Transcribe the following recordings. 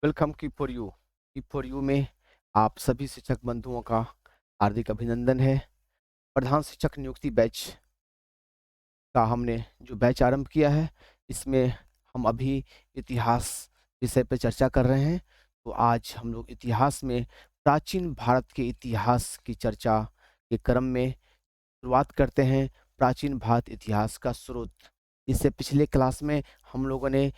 Welcome की for you में आप सभी शिक्षक बंधुओं का हार्दिक अभिनंदन है। प्रधान शिक्षक नियुक्ति बैच का हमने जो बैच आरंभ किया है, इसमें हम अभी इतिहास विषय पर चर्चा कर रहे हैं। तो आज हम लोग इतिहास में प्राचीन भारत के इतिहास की चर्चा के क्रम में शुरुआत करते हैं। प्राचीन भारत इतिहास का स्रोत। इससे पिछले क्लास में हम लोगों ने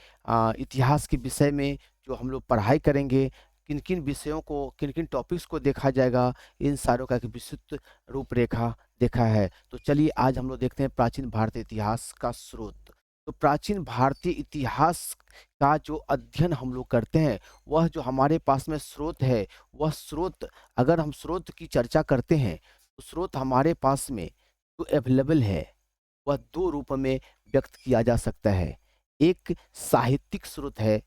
इतिहास के विषय में जो हम लोग पढ़ाई करेंगे, किन किन विषयों को, किन किन टॉपिक्स को देखा जाएगा, इन सारों का एक विस्तृत रूपरेखा देखा है। तो चलिए आज हम लोग देखते हैं प्राचीन भारतीय इतिहास का स्रोत। तो प्राचीन भारतीय इतिहास का जो अध्ययन हम लोग करते हैं, वह जो हमारे पास में स्रोत है, वह स्रोत, अगर हम स्रोत की चर्चा करते हैं तो स्रोत हमारे पास में जो अवेलेबल है, वह दो रूप में व्यक्त किया जा सकता है। एक साहित्यिक स्रोत है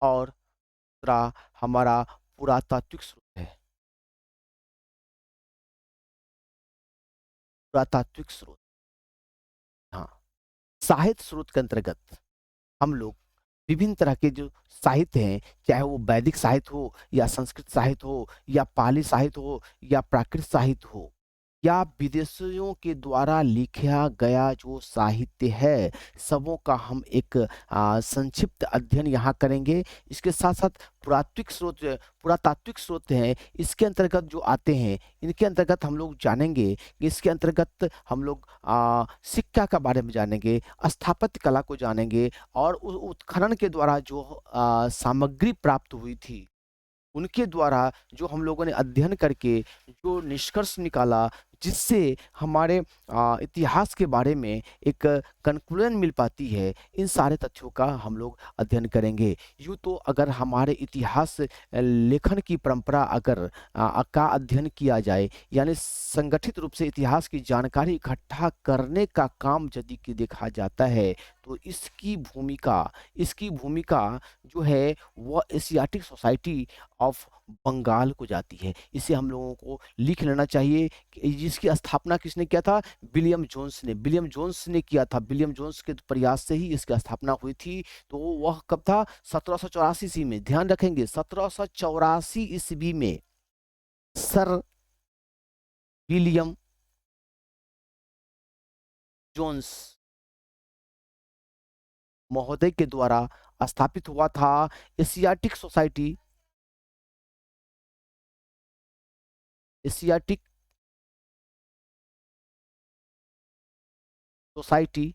और दूसरा हमारा पुरातात्विक स्रोत है। पुरातात्विक स्रोत, हाँ। साहित्य स्रोत के अंतर्गत हम लोग विभिन्न तरह के जो साहित्य हैं, चाहे वो वैदिक साहित्य हो या संस्कृत साहित्य हो या पाली साहित्य हो या प्राकृत साहित्य हो या विदेशियों के द्वारा लिखा गया जो साहित्य है, सबों का हम एक संक्षिप्त अध्ययन यहाँ करेंगे। इसके साथ साथ पुरातात्विक स्रोत हैं, इसके अंतर्गत जो आते हैं, इनके अंतर्गत हम लोग जानेंगे कि इसके अंतर्गत हम लोग सिक्का के बारे में जानेंगे, स्थापत्य कला को जानेंगे और उत्खनन के द्वारा जो सामग्री प्राप्त हुई थी, उनके द्वारा जो हम लोगों ने अध्ययन करके जो निष्कर्ष निकाला, जिससे हमारे इतिहास के बारे में एक कंक्लूजन मिल पाती है, इन सारे तथ्यों का हम लोग अध्ययन करेंगे। यूँ तो अगर हमारे इतिहास लेखन की परंपरा अगर का अध्ययन किया जाए, यानी संगठित रूप से इतिहास की जानकारी इकट्ठा करने का काम यदि कि देखा जाता है, तो इसकी भूमिका जो है वह एशियाटिक सोसाइटी ऑफ बंगाल को जाती है। इसे हम लोगों को लिख लेना चाहिए कि जिसकी स्थापना किसने किया था? विलियम जोन्स ने किया था। विलियम जोन्स के प्रयास से ही इसकी स्थापना हुई थी। तो वह कब था? 1784 ईस्वी में। ध्यान रखेंगे 1784 ईस्वी में सर विलियम जोन्स महोदय के द्वारा स्थापित हुआ था Asiatic Society Asiatic Society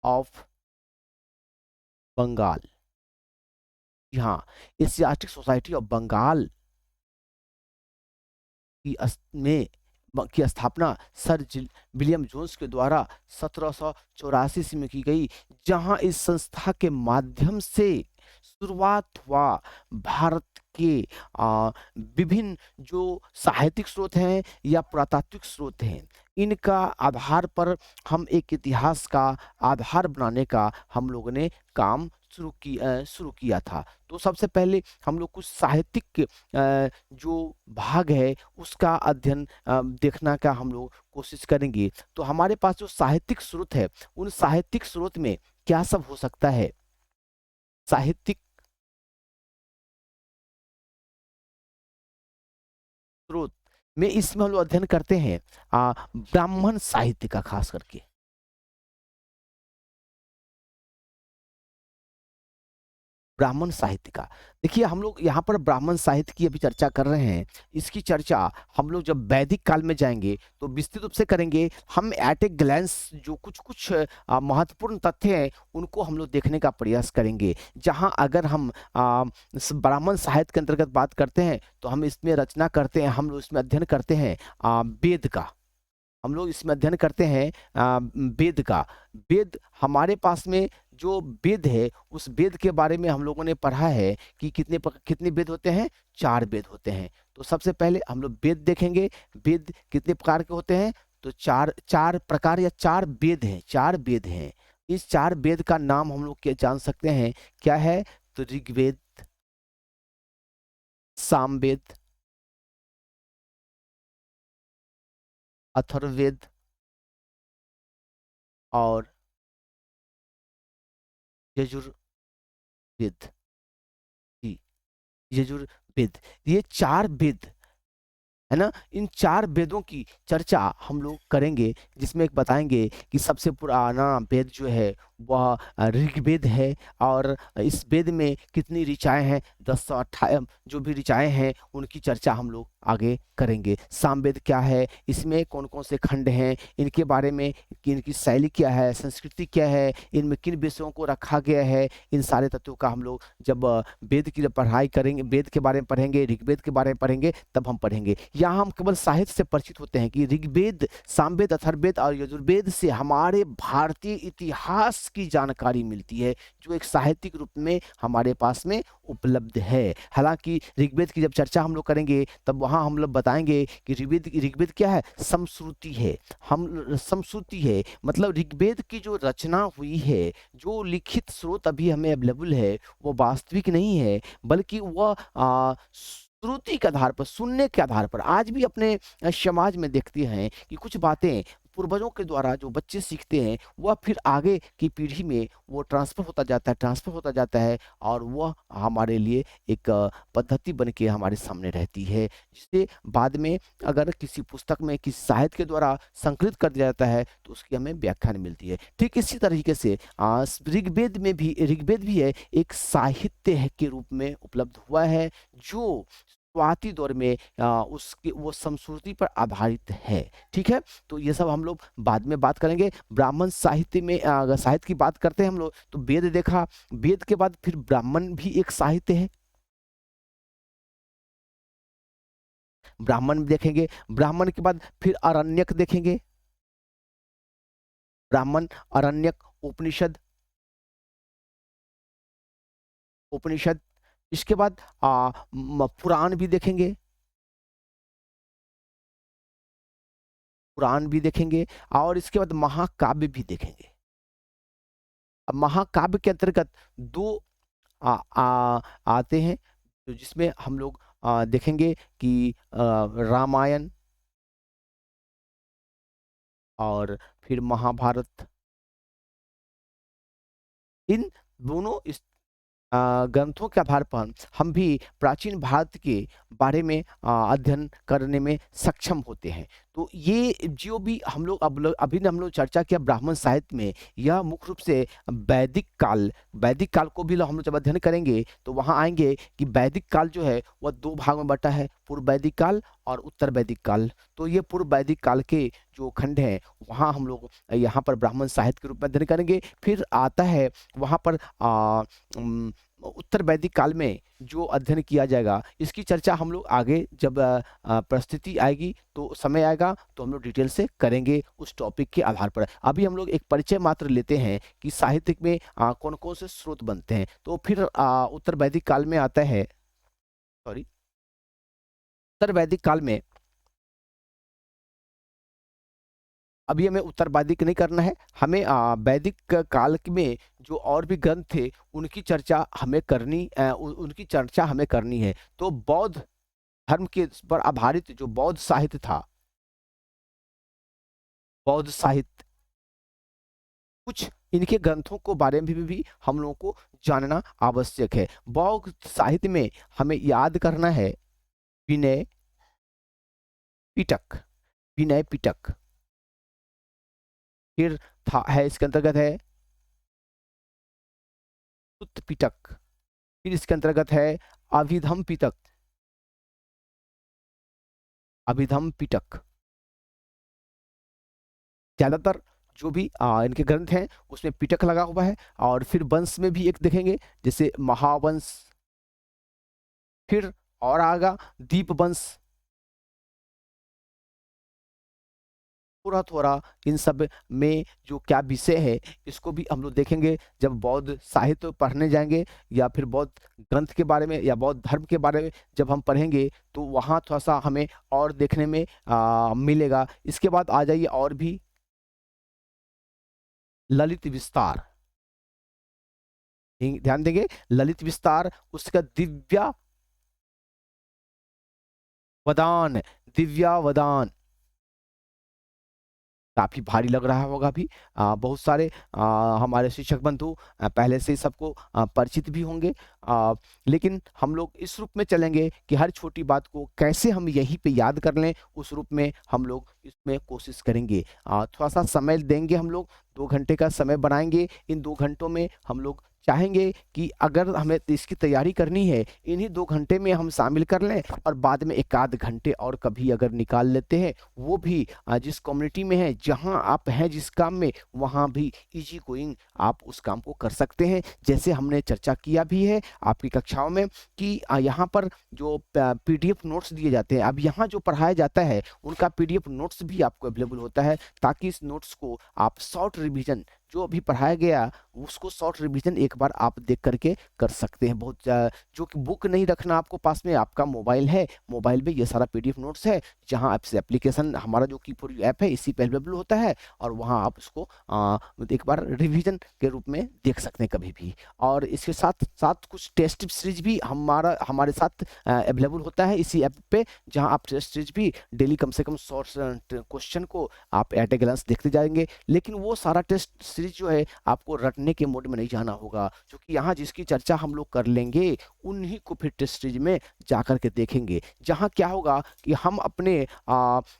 of Bengal. हाँ, एशियाटिक सोसाइटी ऑफ बंगाल की स्थापना विलियम जोन्स के द्वारा 1784 ईस्वी में की गई, जहां इस संस्था के माध्यम से शुरुआत हुआ भारत के विभिन्न जो साहित्यिक स्रोत हैं या पुरातात्विक स्रोत हैं, इनका आधार पर हम एक इतिहास का आधार बनाने का हम लोगों ने काम शुरू किया था। तो सबसे पहले हम लोग कुछ साहित्यिक जो भाग है उसका अध्ययन देखना का हम लोग कोशिश करेंगे। तो हमारे पास जो साहित्यिक स्रोत है, उन साहित्यिक स्रोत में क्या सब हो सकता है? साहित्यिक स्रोत में इसमें हम लोग अध्ययन करते हैं ब्राह्मण साहित्य का, खास करके ब्राह्मण साहित्य का। देखिए, हम लोग यहाँ पर ब्राह्मण साहित्य की अभी चर्चा कर रहे हैं। इसकी चर्चा हम लोग जब वैदिक काल में जाएंगे तो विस्तृत रूप से करेंगे। हम एट ए ग्लैंस जो कुछ कुछ महत्वपूर्ण तथ्य हैं, उनको हम लोग देखने का प्रयास करेंगे। जहाँ अगर हम ब्राह्मण साहित्य के अंतर्गत बात करते हैं, तो हम इसमें रचना करते हैं, हम लोग इसमें अध्ययन करते हैं वेद का। हम लोग इसमें अध्ययन करते हैं वेद का। वेद हमारे पास में जो वेद है, उस वेद के बारे में हम लोगों ने पढ़ा है कि कितने वेद होते हैं? 4 वेद होते हैं। तो सबसे पहले हम लोग वेद देखेंगे। वेद कितने प्रकार के होते हैं? तो चार चार प्रकार या 4 वेद हैं, 4 वेद हैं। इस 4 वेद का नाम हम लोग क्या जान सकते हैं? क्या है? तो ऋग्वेद, सामवेद, अथर्ववेद, और यजुर्वेद। जी, यजुर्वेद, ये 4 वेद है ना? इन 4 वेदों की चर्चा हम लोग करेंगे, जिसमें एक बताएँगे कि सबसे पुराना वेद जो है वह ऋग्वेद है, और इस वेद में कितनी ऋचाएँ हैं, 10 जो भी ऋचाएँ हैं उनकी चर्चा हम लोग आगे करेंगे। सामवेद क्या है, इसमें कौन-कौन से खंड हैं, इनके बारे में, कि इनकी शैली क्या है, संस्कृति क्या है, इनमें किन विषयों को रखा गया है, इन सारे तत्वों का हम लोग जब वेद की जब पढ़ाई करेंगे, वेद के बारे में पढ़ेंगे, ऋग्वेद के बारे में पढ़ेंगे, तब हम पढ़ेंगे। यहाँ हम केवल साहित्य से परिचित होते हैं कि ऋग्वेद, सामवेद, अथर्ववेद और यजुर्वेद से हमारे भारतीय इतिहास की जानकारी मिलती है, जो एक साहित्यिक रूप में हमारे पास में उपलब्ध है। हालाँकि ऋग्वेद की जब चर्चा हम लोग करेंगे, तब वहाँ हम लोग बताएँगे कि ऋग्वेद ऋग्वेद क्या है? समश्रुति है। हम समश्रुति है, मतलब ऋग्वेद की जो रचना हुई है, जो लिखित स्रोत अभी हमें अवेलेबल है, वो वास्तविक नहीं है, बल्कि वह श्रुति के आधार पर, सुनने के आधार पर, आज भी अपने समाज में देखते हैं कि कुछ बातें पूर्वजों के द्वारा जो बच्चे सीखते हैं, वह फिर आगे की पीढ़ी में वो ट्रांसफर होता जाता है, और वह हमारे लिए एक पद्धति बन के हमारे सामने रहती है, जिससे बाद में अगर किसी पुस्तक में किसी साहित्य के द्वारा संकलित कर दिया जाता है, तो उसकी हमें व्याख्यान मिलती है। ठीक इसी तरीके से ऋग्वेद भी है, एक साहित्य है के रूप में उपलब्ध हुआ है, जो शुरुआती दौर में उसकी वो संस्कृति पर आधारित है। ठीक है? तो ये सब हम लोग बाद में बात करेंगे। ब्राह्मण साहित्य में अगर साहित्य की बात करते हैं हम लोग, तो वेद देखा, वेद के बाद फिर ब्राह्मण भी एक साहित्य है। ब्राह्मण देखेंगे, ब्राह्मण के बाद फिर आरण्यक देखेंगे। ब्राह्मण, आरण्यक, उपनिषद, उपनिषद, इसके बाद पुराण भी देखेंगे, पुराण भी देखेंगे, और इसके बाद महाकाव्य भी देखेंगे। अब महाकाव्य के अंतर्गत 2 आते हैं, तो जिसमें हम लोग देखेंगे कि रामायण और फिर महाभारत, इन दोनों ग्रंथों के आधार पर हम भी प्राचीन भारत के बारे में अध्ययन करने में सक्षम होते हैं। तो ये जो भी हम लोग अभी हम लोग चर्चा किया ब्राह्मण साहित्य में, यह मुख्य रूप से वैदिक काल को भी हम लोग जब अध्ययन करेंगे, तो वहाँ आएंगे कि वैदिक काल जो है वह 2 भाग में बटा है, पूर्व वैदिक काल और उत्तर वैदिक काल। तो ये पूर्व वैदिक काल के जो खंड हैं, वहाँ हम लोग यहाँ पर ब्राह्मण साहित्य के रूप में अध्ययन करेंगे। फिर आता है वहाँ पर उत्तर वैदिक काल में जो अध्ययन किया जाएगा, इसकी चर्चा हम लोग आगे जब परिस्थिति आएगी, तो समय आएगा, तो हम लोग डिटेल से करेंगे उस टॉपिक के आधार पर। अभी हम लोग एक परिचय मात्र लेते हैं कि साहित्य में कौन-कौन से स्रोत बनते हैं। तो फिर उत्तर वैदिक काल में आता है, सॉरी, उत्तर वैदिक काल में, अभी हमें उत्तर वैदिक नहीं करना है, हमें वैदिक काल में जो और भी ग्रंथ थे, उनकी चर्चा हमें करनी उनकी चर्चा हमें करनी है। तो बौद्ध धर्म के पर आधारित जो बौद्ध साहित्य था, बौद्ध साहित्य, कुछ इनके ग्रंथों को बारे में भी हम लोगों को जानना आवश्यक है। बौद्ध साहित्य में हमें याद करना है विनय पिटक, विनय पिटक, फिर था है इसके अंतर्गत है सुत्त पिटक, फिर इसके अंतर्गत है अभिधम पिटक, अभिधम पिटक। ज्यादातर जो भी इनके ग्रंथ हैं उसमें पिटक लगा हुआ है, और फिर वंश में भी एक देखेंगे, जैसे महावंश, फिर और आगा दीप वंश, थोड़ा थोड़ा इन सब में जो क्या विषय है, इसको भी हम लोग देखेंगे जब बौद्ध साहित्य पढ़ने जाएंगे, या फिर बौद्ध ग्रंथ के बारे में या बौद्ध धर्म के बारे में जब हम पढ़ेंगे, तो वहाँ थोड़ा सा हमें और देखने में मिलेगा। इसके बाद आ जाइए और भी ललित विस्तार, ध्यान देंगे, ललित विस्तार, उसका दिव्या वदान, दिव्या वदान, काफ़ी भारी लग रहा होगा अभी। बहुत सारे हमारे शिक्षक बंधु पहले से ही सबको परिचित भी होंगे। लेकिन हम लोग इस रूप में चलेंगे कि हर छोटी बात को कैसे हम यहीं पे याद कर लें, उस रूप में हम लोग इसमें कोशिश करेंगे। थोड़ा-सा समय देंगे हम लोग, 2 घंटे का समय बनाएँगे। इन 2 घंटों में हम लोग चाहेंगे कि अगर हमें इसकी तैयारी करनी है, इन्हीं 2 घंटे में हम शामिल कर लें और बाद में 1 आध घंटे और कभी अगर निकाल लेते हैं, वो भी जिस कम्युनिटी में है, जहाँ आप हैं जिस काम में, वहाँ भी ईज़ी गोइंग आप उस काम को कर सकते हैं। जैसे हमने चर्चा किया भी है आपकी कक्षाओं में कि यहाँ पर जो पीडीएफ नोट्स दिए जाते हैं, अब यहाँ जो पढ़ाया जाता है, उनका पीडीएफ नोट्स भी आपको अवेलेबल होता है, ताकि इस नोट्स को आप शॉर्ट रिवीजन जो अभी पढ़ाया गया, उसको शॉर्ट रिवीजन एक बार आप देख करके कर सकते हैं। बहुत जो कि बुक नहीं रखना आपको पास में, आपका मोबाइल है, मोबाइल में ये सारा पीडीएफ नोट्स है, जहाँ आपसे एप्लीकेशन हमारा जो की पूरी ऐप है, इसी पे अवेलेबल होता है और वहाँ आप उसको एक बार रिवीजन के रूप में देख सकते हैं कभी भी। और इसके साथ-साथ कुछ टेस्ट सीरीज भी हमारे साथ अवेलेबल होता है इसी ऐप पे, जहाँ आप टेस्ट सीरीज भी डेली कम से कम 100 क्वेश्चन को आप एट ए ग्लांस देखते जाएँगे। लेकिन वो सारा टेस्ट सीरीज जो है आपको रटने के मोड में नहीं जाना होगा, क्योंकि यहाँ जिसकी चर्चा हम लोग कर लेंगे, उन्हीं को फिर टेस्ट सीरीज में जाकर के देखेंगे। जहाँ क्या होगा कि हम अपने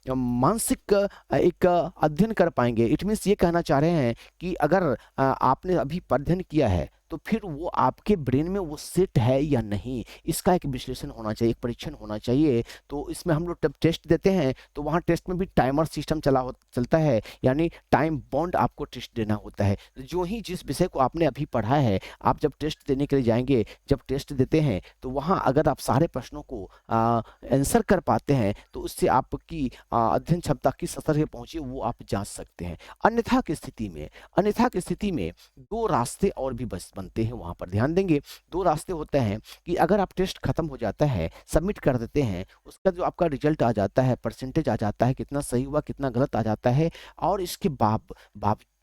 मानसिक एक अध्ययन कर पाएँगे। इट मीन्स ये कहना चाह रहे हैं कि अगर आपने अभी अध्ययन किया है, तो फिर वो आपके ब्रेन में वो सेट है या नहीं, इसका एक विश्लेषण होना चाहिए, एक परीक्षण होना चाहिए। तो इसमें हम लोग जब टेस्ट देते हैं, तो वहाँ टेस्ट में भी टाइमर सिस्टम चलता है, यानी टाइम बाउंड आपको टेस्ट देना होता है। जो ही जिस विषय को आपने अभी पढ़ा है, आप जब टेस्ट देने के लिए जाएँगे, जब टेस्ट देते हैं, तो वहाँ अगर आप सारे प्रश्नों को आंसर कर पाते हैं, तो उससे आपकी अध्ययन क्षमता किस स्तर पे पहुँची, वो आप जाँच सकते हैं। अन्यथा की स्थिति में 2 रास्ते और भी बस बनते हैं, वहाँ पर ध्यान देंगे। 2 रास्ते होते हैं कि अगर आप टेस्ट खत्म हो जाता है, सबमिट कर देते हैं, उसका जो आपका रिजल्ट आ जाता है, परसेंटेज आ जाता है, कितना सही हुआ, कितना गलत आ जाता है, और इसके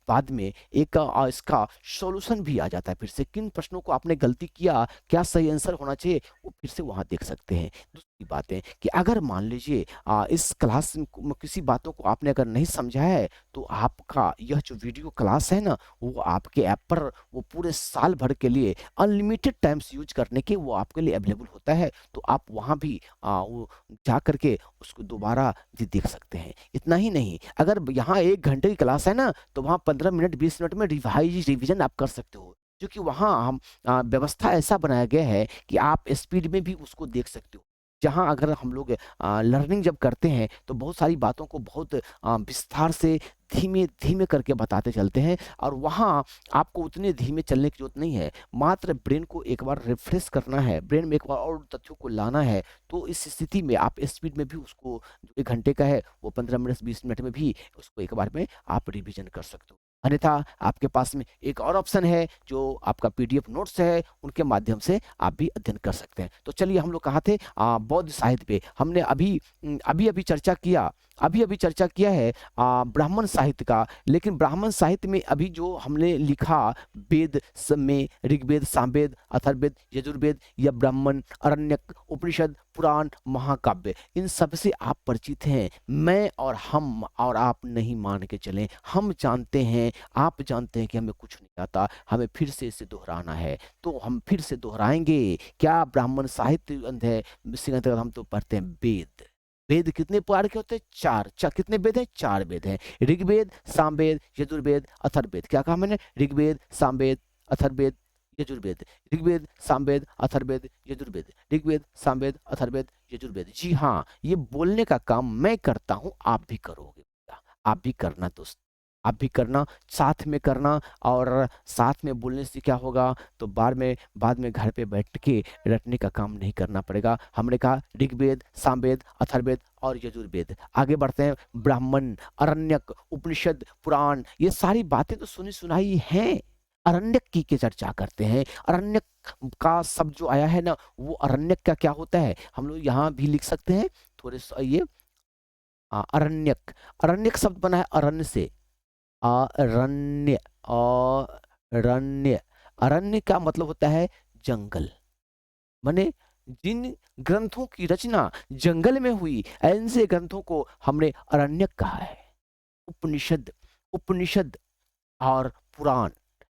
बाद में एक इसका सॉल्यूशन भी आ जाता है फिर से, किन प्रश्नों को आपने गलती किया, क्या सही आंसर होना चाहिए, वो फिर से वहाँ देख सकते हैं। दूसरी बात है कि अगर मान लीजिए इस क्लास में किसी बातों को आपने अगर नहीं समझा है, तो आपका यह जो वीडियो क्लास है ना, वो आपके ऐप पर वो पूरे साल भर के लिए अनलिमिटेड टाइम्स यूज़ करने के वो आपके लिए अवेलेबल होता है। तो आप वहाँ भी वो जा कर के उसको दोबारा देख सकते हैं। इतना ही नहीं, अगर यहाँ 1 घंटे की क्लास है ना, तो वहाँ 15 मिनट 20 मिनट में रिवीजन आप कर सकते हो। क्योंकि वहाँ हम व्यवस्था ऐसा बनाया गया है कि आप स्पीड में भी उसको देख सकते हो। जहाँ अगर हम लोग लर्निंग जब करते हैं, तो बहुत सारी बातों को बहुत विस्तार से धीमे-धीमे करके बताते चलते हैं, और वहाँ आपको उतने धीमे चलने की ज़रूरत नहीं है। मात्र ब्रेन को एक बार रिफ्रेश करना है, ब्रेन में एक बार और तथ्यों को लाना है, तो इस स्थिति में आप स्पीड में भी उसको, जो 1 घंटे का है, वो 15 मिनट 20 मिनट में भी उसको एक बार में आप रिवीजन कर सकते हो। अन्यथा आपके पास में एक और ऑप्शन है, जो आपका पीडीएफ नोट्स है, उनके माध्यम से आप भी अध्ययन कर सकते हैं। तो चलिए, हम लोग कहाँ थे? बौद्ध साहित्य पे। हमने अभी-अभी चर्चा किया है ब्राह्मण साहित्य का, लेकिन ब्राह्मण साहित्य में अभी जो हमने लिखा, वेद में ऋग्वेद, सामवेद, अथर्ववेद, यजुर्वेद, या ब्राह्मण, अरण्यक, उपनिषद, पुराण, महाकाव्य, इन सब से आप परिचित हैं। मैं और हम और आप नहीं मान के चलें, हम जानते हैं, आप जानते हैं कि हमें कुछ नहीं आता, हमें फिर से इसे दोहराना है, तो हम फिर से दोहराएँगे। क्या ब्राह्मण साहित्य है, हम तो पढ़ते हैं वेद। वेद कितने प्रकार के होते हैं? 4। कितने वेद हैं? 4 वेद हैं। ऋग्वेद, सामवेद, यजुर्वेद, अथर्ववेद। क्या कहा मैंने? ऋग्वेद, सामवेद, अथर्ववेद, यजुर्वेद। ऋग्वेद, सामवेद, अथर्ववेद, यजुर्वेद। ऋग्वेद, सामवेद, अथर्ववेद, यजुर्वेद। जी हाँ, ये बोलने का काम मैं करता हूँ, आप भी करोगे। आप भी करना दोस्त, आप भी करना, साथ में करना, और साथ में बोलने से क्या होगा, तो बाद में घर पे बैठ के रटने का काम नहीं करना पड़ेगा। हमने कहा ऋग्वेद, सामवेद, अथर्ववेद और यजुर्वेद। आगे बढ़ते हैं। ब्राह्मण, अरण्यक, उपनिषद, पुराण, ये सारी बातें तो सुनी सुनाई हैं। अरण्यक की चर्चा करते हैं। अरण्यक का शब्द जो आया है ना, वो अरण्यक का क्या होता है, हम लोग यहाँ भी लिख सकते हैं। थोड़े ये अरण्यक, अरण्यक शब्द बना है अरण्य से। अरण्य, अरण्य, अरण्य का मतलब होता है जंगल। माने जिन ग्रंथों की रचना जंगल में हुई, ऐसे ग्रंथों को हमने अरण्यक कहा है। उपनिषद उपनिषद और पुराण,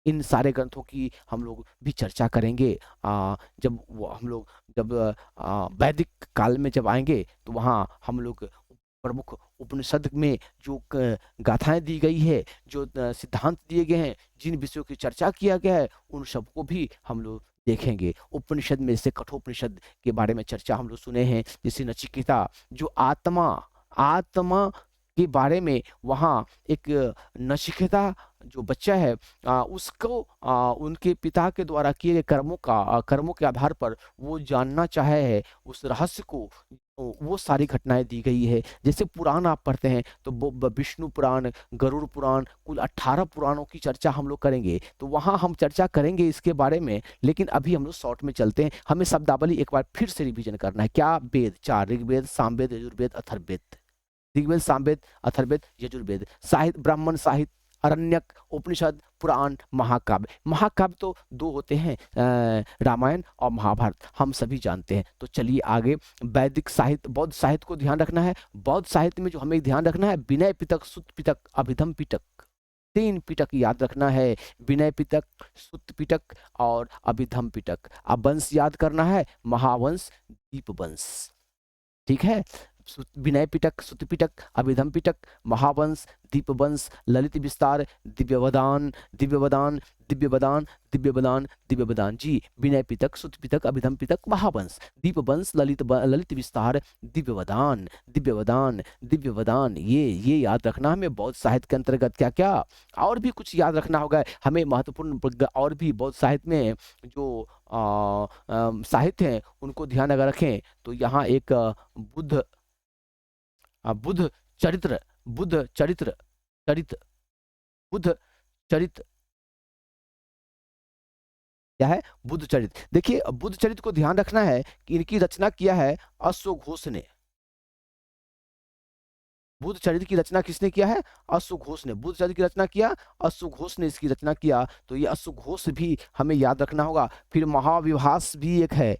इन सारे ग्रंथों की हम लोग भी चर्चा करेंगे। जब वो हम लोग जब वैदिक काल में जब आएंगे तो वहाँ हम लोग प्रमुख उपनिषद में जो गाथाएं दी गई है, जो सिद्धांत दिए गए हैं, जिन विषयों की चर्चा किया गया है, उन सबको भी हम लोग देखेंगे। उपनिषद में से कठोपनिषद के बारे में चर्चा हम लोग सुने हैं, जैसे नचिकेता जो आत्मा आत्मा के बारे में वहाँ एक नचिकेता जो बच्चा है, उसको उनके पिता के द्वारा किए गए कर्मों के आधार पर वो जानना चाहे है उस रहस्य को। वो सारी घटनाएं दी गई है। जैसे पुराण आप पढ़ते हैं तो विष्णु पुराण, गरुड़ पुराण, कुल 18 पुराणों की चर्चा हम लोग करेंगे, तो वहां हम चर्चा करेंगे इसके बारे में। लेकिन अभी हम लोग शॉर्ट में चलते हैं, हमें शब्दावली एक बार फिर से रिवीजन करना है। क्या वेद? 4 ऋग्वेद, सामवेद, यजुर्वेद, अथर्ववेद। ऋग्वेद, सामवेद, अथर्ववेद, यजुर्वेद। साहित्य, ब्राह्मण साहित्य, अरण्यक, उपनिषद, पुराण, महाकाव्य। महाकाव्य तो 2 होते हैं, रामायण और महाभारत, हम सभी जानते हैं। तो चलिए आगे, वैदिक साहित्य, बौद्ध साहित्य को ध्यान रखना है। बौद्ध साहित्य में जो हमें ध्यान रखना है, विनय पिटक, सुत्त पिटक, अभिधम पिटक। 3 पिटक याद रखना है, विनय पिटक, सुत्त पिटक और अभिधम पिटक। अब वंश याद करना है, महावंश, दीपवंश। ठीक है, विनय पिटक, सुत्त पिटक, अभिधम पिटक, महावंश, दीपवंश, ललित विस्तार, दिव्यवदान, दिव्यवदान, दिव्यवदान, दिव्यवदान, दिव्यवदान। जी, विनय पिटक, सुत्त पिटक, अभिधम पिटक, महावंश, दीपवंश, ललित विस्तार, दिव्यवदान, दिव्यवदान, दिव्यवदान। ये याद रखना हमें बौद्ध साहित्य के अंतर्गत। क्या क्या और भी कुछ याद रखना होगा हमें महत्वपूर्ण, और भी बौद्ध साहित्य में जो साहित्य हैं उनको ध्यान अगर रखें तो यहाँ एक बुद्ध बुद्ध चरित्र, बुद्ध चरित्र, चरित बुद्ध चरित क्या है? बुद्ध चरित। देखिए, बुद्ध चरित्र को ध्यान रखना है कि इनकी रचना किया है अश्वघोष ने। बुद्ध चरित्र की रचना किसने किया है? अश्वघोष ने। बुद्ध चरित्र की रचना किया अश्वघोष ने, इसकी रचना किया। तो ये अश्वघोष भी हमें याद रखना होगा। फिर महाविभास भी एक है,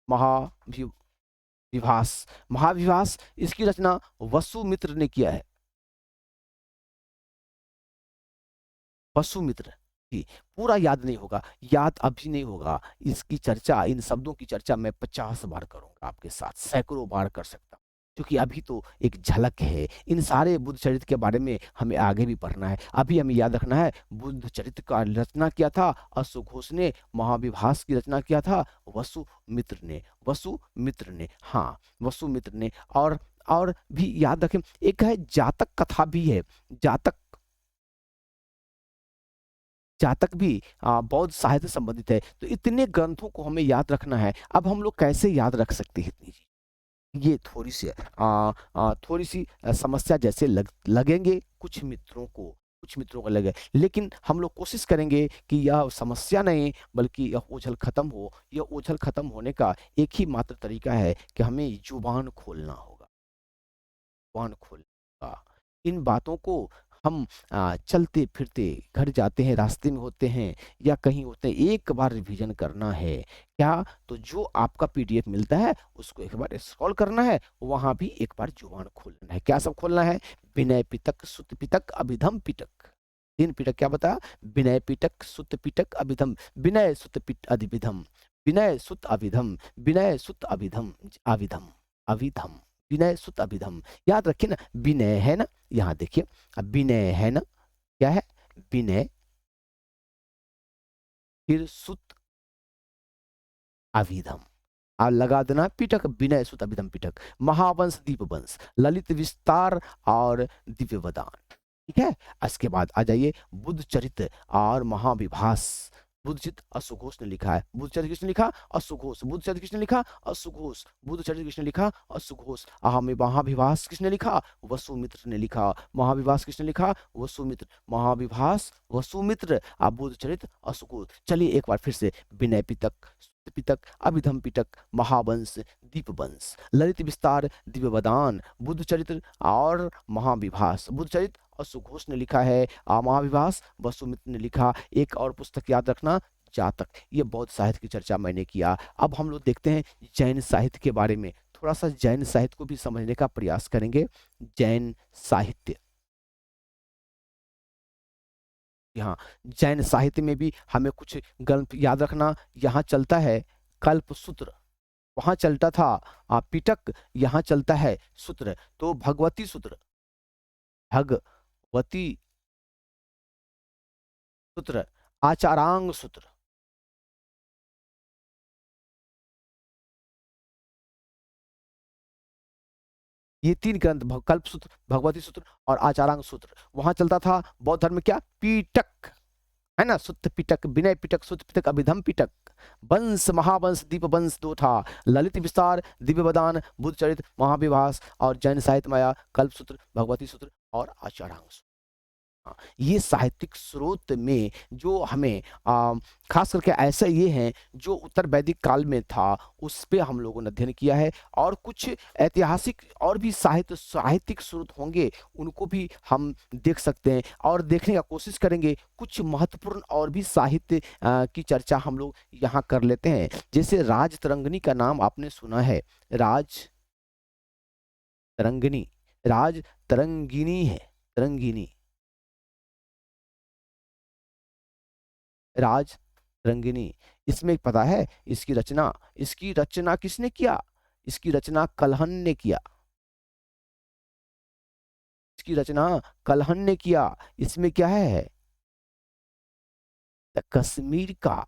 महाविभास। महाविभास, इसकी रचना वसुमित्र ने किया है। वसुमित्र जी, पूरा याद नहीं होगा, याद अभी नहीं होगा। इसकी चर्चा, इन शब्दों की चर्चा मैं 50 बार करूंगा आपके साथ, सैकड़ों बार कर सकता हूँ, क्योंकि अभी तो एक झलक है। इन सारे बुद्ध चरित्र के बारे में हमें आगे भी पढ़ना है। अभी हमें याद रखना है, बुद्ध चरित्र का रचना किया था अश्वघोष ने, महाविभास की रचना किया था वसुमित्र ने। वसुमित्र ने, हाँ, वसुमित्र ने। और भी याद रखें, एक है जातक कथा भी है। जातक जातक भी बौद्ध साहित्य से संबंधित है। तो इतने ग्रंथों को हमें याद रखना है। अब हम लोग कैसे याद रख सकते हैं इतनी चीज? ये थोड़ी सी समस्या जैसे लगेंगे कुछ मित्रों को लगे, लेकिन हम लोग कोशिश करेंगे कि यह समस्या नहीं बल्कि यह ओझल खत्म हो। यह ओझल खत्म होने का एक ही मात्र तरीका है कि हमें जुबान खोलना होगा। जुबान खोलना, इन बातों को हम चलते फिरते, घर जाते हैं, रास्ते में होते हैं या कहीं होते हैं, एक बार रिवीजन करना है। क्या? तो जो आपका पीडीएफ मिलता है उसको एक बार स्क्रॉल करना है, वहां भी एक बार जुबान खोलना है। क्या सब खोलना है? विनय पिटक, सुत्त पिटक, अभिधम पिटक। 3 पिटक क्या बता? विनय पिटक, सुत्त पिटक, अभिधम। विनय सुत्त पिट अभिधम, विनय सुत्त अभिधम, विनय सुत्त अभिधम, अभिधम, अभिधम, विनय सुत अभिधम। याद रखिए ना, विनय है ना, यहां देखिए, अब विनय है ना, क्या है? विनय, फिर सुत अभिधम, और लगा देना पिटक, विनय सुत अभिधम पिटक। महावंश, दीपवंश, ललित विस्तार और दिव्यवदान। ठीक है, इसके बाद आ जाइए बुद्ध चरित्र और महाविभास। बुद्ध चरित्र अश्वघोष ने लिखा है। बुद्ध चरित्र किसने लिखा? अश्वघोष। बुद्ध चरित्र किसने लिखा? अश्वघोष। बुद्ध चरित्र किसने लिखा? अश्वघोष। महाविभास किसने लिखा? वसुमित्र ने लिखा। महाविभास किसने लिखा? वसुमित्र। महाविभास, वसुमित्र, बुद्ध चरित्र, अश्वघोष। चलिए एक बार फिर से, विनय पिटक, पिटक, अभिधम पिटक, महावंश, दीपवंश, ललित विस्तार, दिव्यवदान, बुद्ध चरित्र और महाविभास। बुद्ध चरित्र अश्वघोष ने लिखा है, महाविभास वसुमित्र ने लिखा। एक और पुस्तक याद रखना, जातक। ये बौद्ध साहित्य की चर्चा मैंने किया। अब हम लोग देखते हैं जैन साहित्य के बारे में थोड़ा सा जैन साहित्य को भी समझने का प्रयास करेंगे। जैन साहित्य, यहाँ जैन साहित्य में भी हमें कुछ ग्रंथ याद रखना। यहाँ चलता है कल्पसूत्र, वहां चलता था पिटक, यहाँ चलता है सूत्र। तो भगवती सूत्र, भगवती सूत्र, आचारांग सूत्र, ये तीन ग्रंथ कल्प सूत्र, भगवती सूत्र और आचारांग सूत्र, वहां चलता था बौद्ध धर्म में क्या, पीटक, है ना, सुत्त पिटक, विनय पिटक, सुत्त पिटक, अभिधम पिटक, वंश महावंश, दीप वंश दो था, ललित विस्तार, दिव्य बदान, बुद्ध चरित, महाविभास और जैन साहित्य माया, कल्प सूत्र, भगवती सूत्र और आचारांग सूत्र। ये साहित्यिक स्रोत में जो हमें खास करके ऐसा ये हैं जो उत्तर वैदिक काल में था, उस पे हम लोगों ने अध्ययन किया है। और कुछ ऐतिहासिक और भी साहित्यिक स्रोत होंगे, उनको भी हम देख सकते हैं और देखने का कोशिश करेंगे। कुछ महत्वपूर्ण और भी साहित्य की चर्चा हम लोग यहाँ कर लेते हैं। जैसे राज तरंगिणी का नाम आपने सुना है, राज तरंगिणी, राज तरंगिणी है, तरंगिणी, राज रंगिनी। इसमें पता है इसकी रचना किसने किया, इसकी रचना कल्हण ने किया, इसकी रचना कल्हण ने किया। इसमें क्या है, कश्मीर का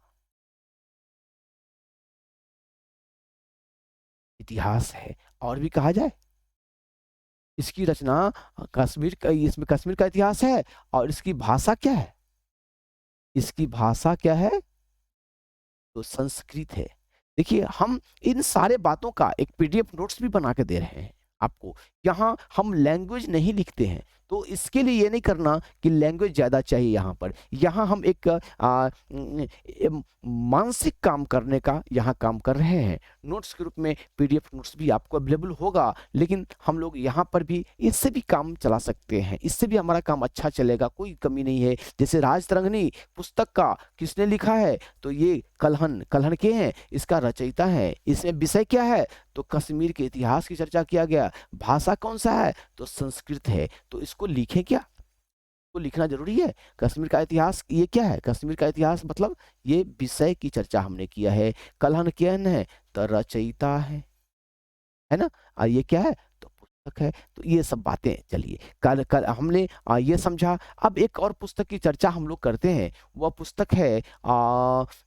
इतिहास है। और भी कहा जाए, इसकी रचना कश्मीर का, इसमें कश्मीर का इतिहास है। और इसकी भाषा क्या है, इसकी भाषा क्या है, तो संस्कृत है। देखिए, हम इन सारे बातों का एक पीडीएफ नोट्स भी बना के दे रहे हैं आपको। यहाँ हम लैंग्वेज नहीं लिखते हैं, तो इसके लिए ये नहीं करना कि लैंग्वेज ज़्यादा चाहिए। यहाँ पर यहाँ हम एक मानसिक काम करने का यहाँ काम कर रहे हैं। नोट्स के रूप में पीडीएफ नोट्स भी आपको अवेलेबल होगा, लेकिन हम लोग यहाँ पर भी इससे भी काम चला सकते हैं, इससे भी हमारा काम अच्छा चलेगा, कोई कमी नहीं है। जैसे राजतरंगिणी पुस्तक का किसने लिखा है, तो ये कल्हण के हैं, इसका रचयिता है। इसमें विषय क्या है, तो कश्मीर के इतिहास की चर्चा किया गया। भाषा कौन सा है, तो संस्कृत है। तो इसको लिखें क्या, तो लिखना जरूरी है। कश्मीर का इतिहास ये क्या है, कश्मीर का इतिहास मतलब ये विषय की चर्चा हमने किया है। कल्हण केन है, तो रचयिता है ना। और ये क्या है, तो पुस्तक है। तो ये सब बातें चलिए कल कल हमने ये समझा। अब एक और पुस्तक की चर्चा हम लोग करते हैं। वह पुस्तक है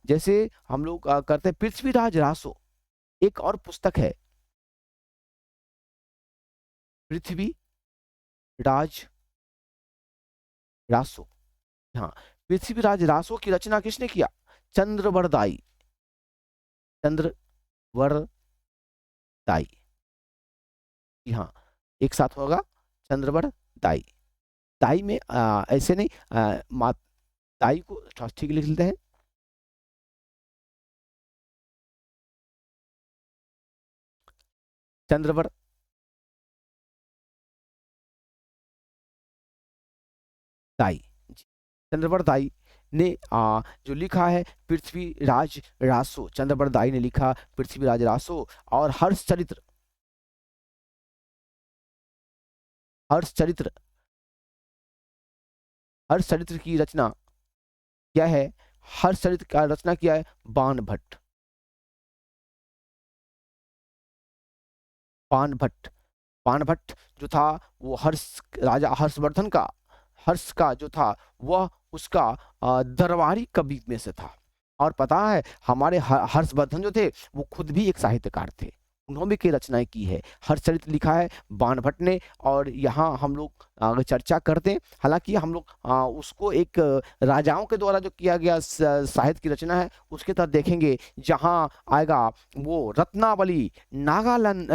जैसे हम लोग करते हैं पृथ्वीराज रासो, एक और पुस्तक है पृथ्वीराज रासो। हाँ, पृथ्वीराज रासो की रचना किसने किया, चंद्रवरदाई, चंद्रवरदाई। जी हाँ, एक साथ होगा, चंद्रवरदाई। दाई में ऐसे नहीं, दाई को ठीक लिख लेते हैं। चंद्रवरदाई चंद्रवरदाई ने जो लिखा है पृथ्वीराज रासो, चंद्रवरदाई ने लिखा पृथ्वीराज रासो। और हर्षचरित्र, हर्षचरित्र, हर्षचरित्र की रचना क्या है, हर्षचरित्र का रचना किया है बाणभट्ट, बाणभट्ट। बाणभट्ट जो था वो राजा हर्षवर्धन का, हर्ष का जो था वह उसका दरबारी कवि में से था। और पता है हमारे हर्षवर्धन जो थे वो खुद भी एक साहित्यकार थे, उन्होंने भी कई रचनाएं की है। हर्षचरित्र लिखा है बाणभट्ट ने। और यहाँ हम लोग अगर चर्चा करते हैं, हालांकि हम लोग उसको एक राजाओं के द्वारा जो किया गया साहित्य की रचना है उसके तहत देखेंगे, जहाँ आएगा वो रत्नावली, नागानंद,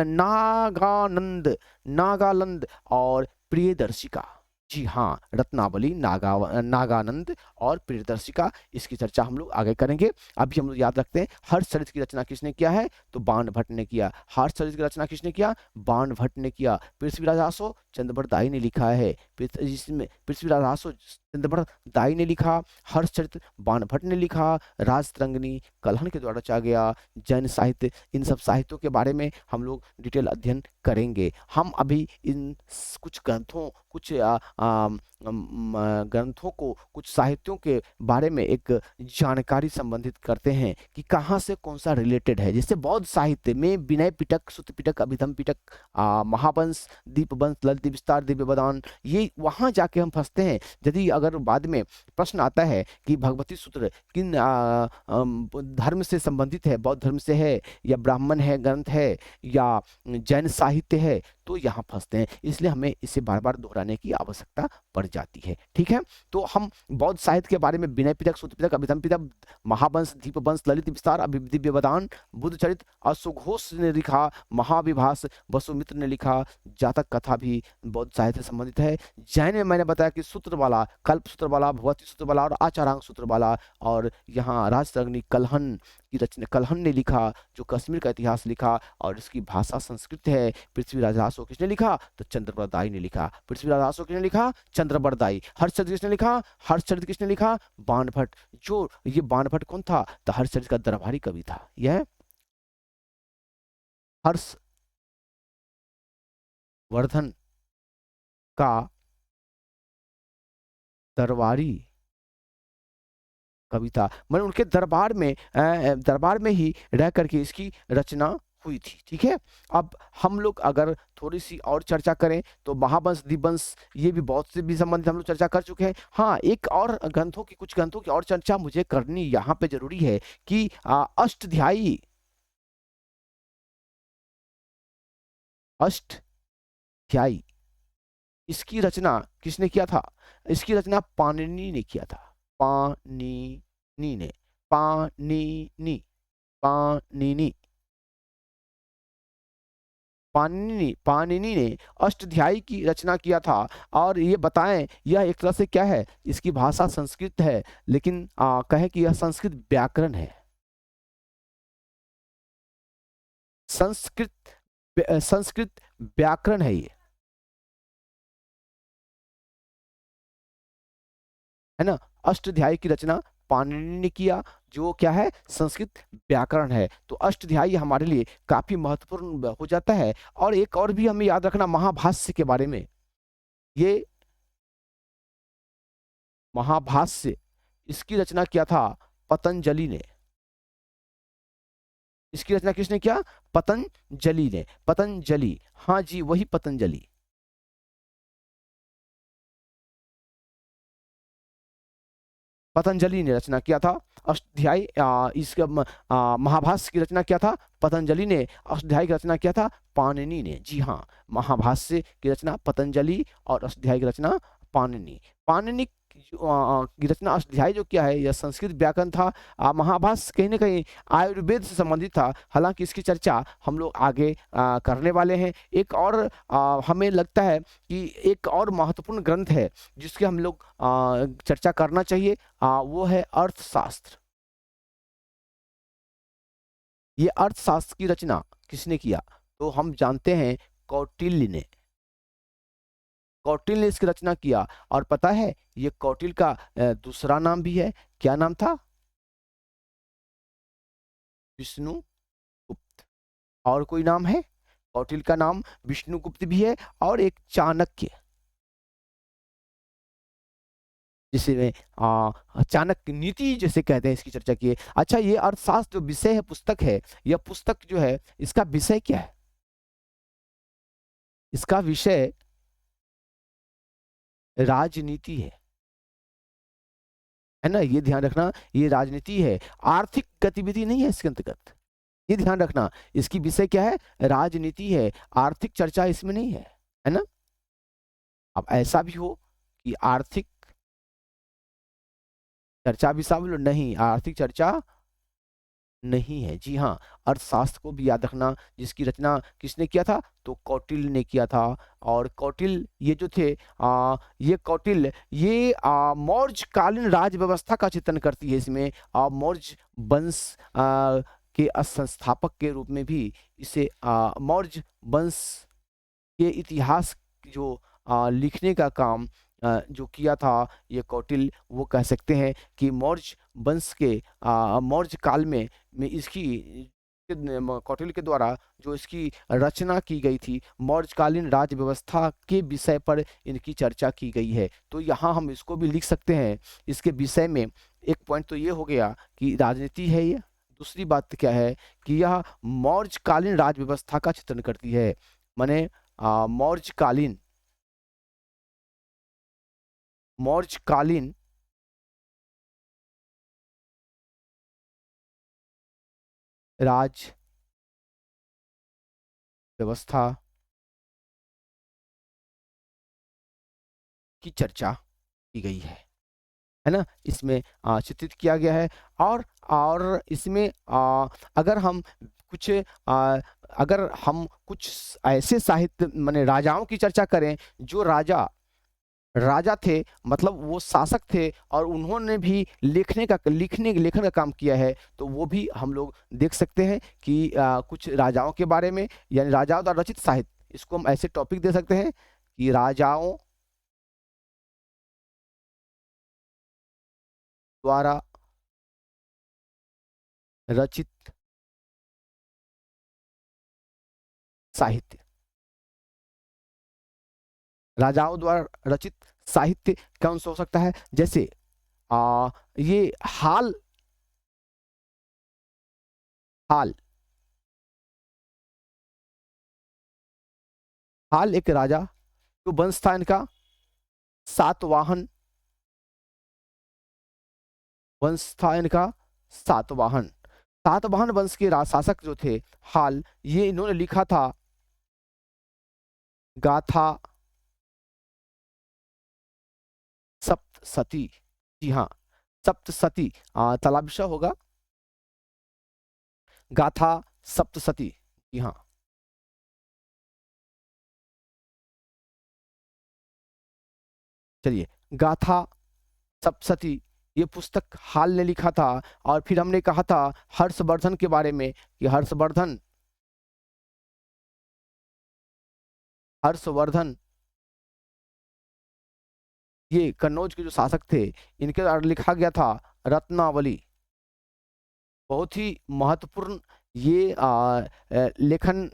नागानंद और प्रियदर्शिका। जी हाँ, रत्नावली, नागानंद और प्रियदर्शिका, इसकी चर्चा हम लोग आगे करेंगे। अभी हम लोग याद रखते हैं हर्षचरित की रचना किसने किया है, तो बाण भट्ट ने किया। हर्षचरित की रचना किसने किया, बाण भट्ट ने किया। पृथ्वीराज आसो चंद्रबरदाई ने लिखा है, जिसमें पृथ्वीराज आसो चंद्रबरदाई ने लिखा, हर्षचरित बाण भट्ट ने लिखा, राजतरंगिणी कलहन के द्वारा रचा गया, जैन साहित्य, इन सब साहित्यों के बारे में हम लोग डिटेल अध्ययन करेंगे। हम अभी इन कुछ ग्रंथों, कुछ ग्रंथों को, कुछ साहित्यों के बारे में एक जानकारी संबंधित करते हैं कि कहाँ से कौन सा रिलेटेड है। जैसे बौद्ध साहित्य में विनय पिटक, सुत्त पिटक, अभिधम पिटक, महावंश, दीपवंश, ललित विस्तार, दिव्य बदान, ये वहां जाके हम फंसते हैं। यदि अगर बाद में प्रश्न आता है कि भगवती सूत्र किन धर्म से संबंधित है, बौद्ध धर्म से है या ब्राह्मण है ग्रंथ है या जैन साहित्य है, तो यहाँ फंसते हैं। इसलिए हमें इसे बार बार दोहराने की आवश्यकता पड़ जाती है। ठीक है, तो हम बौद्ध साहित्य के बारे में विनय पिटक, सूत्र पिटक, अभिधम पिटक, महावंश, दीपवंश, ललित विस्तार, दिव्य बदान, बुद्ध चरित, अशोघोष ने लिखा, महाविभास वसुमित्र ने लिखा, जातक कथा भी बौद्ध साहित्य से संबंधित है। जैन में मैंने बताया कि सूत्र वाला, कल्प सूत्र वाला, भगवती सूत्र वाला और आचारांग सूत्र वाला। और यहाँ राजतरंगिणी कलहन की रचना, कलहन ने लिखा, जो कश्मीर का इतिहास लिखा, और इसकी भाषा संस्कृत है। पृथ्वीराज आसो किसने लिखा, तो चंद्रबरदाई ने लिखा। पृथ्वीराज आसो किसने लिखा, चंद्रबरदाई। हर्षचरित किसने लिखा, हर्षचरित किसने लिखा, बाण भट्ट। जो ये बाण भट्ट कौन था, तो हर्षचरित का दरबारी कवि था। यह हर्षवर्धन का दरबारी कविता, मैंने उनके दरबार में ही रह करके इसकी रचना हुई थी। ठीक है, अब हम लोग अगर थोड़ी सी और चर्चा करें तो महावंश, दीपवंश, ये भी बहुत से भी संबंधित हम लोग चर्चा कर चुके हैं। हाँ, एक और ग्रंथों की, कुछ ग्रंथों की और चर्चा मुझे करनी यहाँ पे जरूरी है कि अष्टध्यायी, अष्टध्यायी, इसकी रचना किसने किया था, इसकी रचना पाणिनि ने किया था। पाणिनि ने, पाणिनि, पाणिनि, पाणिनि ने अष्टध्यायी की रचना किया था। और ये बताएं, यह एक तरह से क्या है, इसकी भाषा संस्कृत है, लेकिन कहे कि यह संस्कृत व्याकरण है। संस्कृत व्याकरण है ये, है ना। अष्टध्यायी की रचना पाणिनि ने किया, जो क्या है, संस्कृत व्याकरण है। तो अष्टध्यायी हमारे लिए काफी महत्वपूर्ण हो जाता है। और एक और भी हमें याद रखना महाभाष्य के बारे में। ये महाभाष्य, इसकी रचना किया था पतंजलि ने। इसकी रचना किसने किया, पतंजलि ने, पतंजलि, हाँ जी वही पतंजलि। पतंजलि ने रचना किया था अष्टाध्यायी। महाभाष्य की रचना किया था पतंजलि ने, अष्टाध्यायी की रचना किया था पाणिनि ने। जी हाँ, महाभाष्य की रचना पतंजलि और अष्टाध्यायी की रचना पाणिनि। पाणिनि की रचना, अष्टाध्यायी जो क्या है, यह संस्कृत व्याकरण था। महाभाष्य कहीं ना कहीं आयुर्वेद से संबंधित था। हालांकि इसकी चर्चा हम लोग आगे करने वाले हैं। एक और हमें लगता है कि एक और महत्वपूर्ण ग्रंथ है जिसके हम लोग चर्चा करना चाहिए, वो है अर्थशास्त्र। ये अर्थशास्त्र की रचना किसने किया, तो हम जानते हैं कौटिल्य ने। कौटिल्य ने इसकी रचना किया। और पता है ये कौटिल्य का दूसरा नाम भी है, क्या नाम था, विष्णुगुप्त। और कोई नाम है, कौटिल्य का नाम विष्णुगुप्त भी है, और एक चाणक्य, जिसे में चाणक्य नीति जैसे कहते हैं, इसकी चर्चा की है। अच्छा, ये अर्थशास्त्र जो विषय है, पुस्तक है, यह पुस्तक जो है, इसका विषय क्या है, इसका विषय राजनीति है ना। ये ध्यान रखना, ये राजनीति है, आर्थिक गतिविधि नहीं है इसके अंतर्गत। ये ध्यान रखना, इसकी विषय क्या है, राजनीति है, आर्थिक चर्चा इसमें नहीं है ना। अब ऐसा भी हो कि आर्थिक चर्चा भी शामिल हो, नहीं, आर्थिक चर्चा नहीं है। जी हाँ, अर्थशास्त्र को भी याद रखना, जिसकी रचना किसने किया था? तो कौटिल्य ने किया था। और कौटिल्य ये जो थे ये कौटिल्य ये मौर्य कालीन राज व्यवस्था का चित्रण करती है इसमें। मौर्य वंश के संस्थापक के रूप में भी इसे मौर्य वंश के इतिहास जो लिखने का काम जो किया था ये कौटिल्य, वो कह सकते हैं कि मौर्य वंश के मौर्य काल में इसकी कौटिल्य के द्वारा जो इसकी रचना की गई थी, मौर्यकालीन राज व्यवस्था के विषय पर इनकी चर्चा की गई है। तो यहाँ हम इसको भी लिख सकते हैं इसके विषय में। एक पॉइंट तो ये हो गया कि राजनीति है ये। दूसरी बात क्या है कि यह मौर्यकालीन राज व्यवस्था का चित्रण करती है। माने मौर्यकालीन मौर्यकालीन राज व्यवस्था की चर्चा की गई है ना? इसमें चित्रित किया गया है। और इसमें अगर हम कुछ अगर हम कुछ ऐसे साहित्य माने राजाओं की चर्चा करें, जो राजा राजा थे, मतलब वो शासक थे और उन्होंने भी लेखन का काम किया है, तो वो भी हम लोग देख सकते हैं कि कुछ राजाओं के बारे में, यानी राजाओं द्वारा रचित साहित्य, इसको हम ऐसे टॉपिक दे सकते हैं कि राजाओं द्वारा रचित साहित्य। राजाओं द्वारा रचित साहित्य कौन सा हो सकता है? जैसे ये हाल हाल हाल एक राजा, जो वंश था इनका सातवाहन वंश था इनका, सातवाहन। सातवाहन वंश के शासक जो थे हाल, ये इन्होंने लिखा था गाथा सप्तशती। जी हाँ, सप्तशती तलाबिशा होगा, गाथा सप्तशती। जी हाँ, चलिए, गाथा सप्तशती ये पुस्तक हाल ने लिखा था। और फिर हमने कहा था हर्षवर्धन के बारे में कि हर्षवर्धन ये कन्नौज के जो शासक थे, इनके द्वारा लिखा गया था रत्नावली। बहुत ही महत्वपूर्ण ये लेखन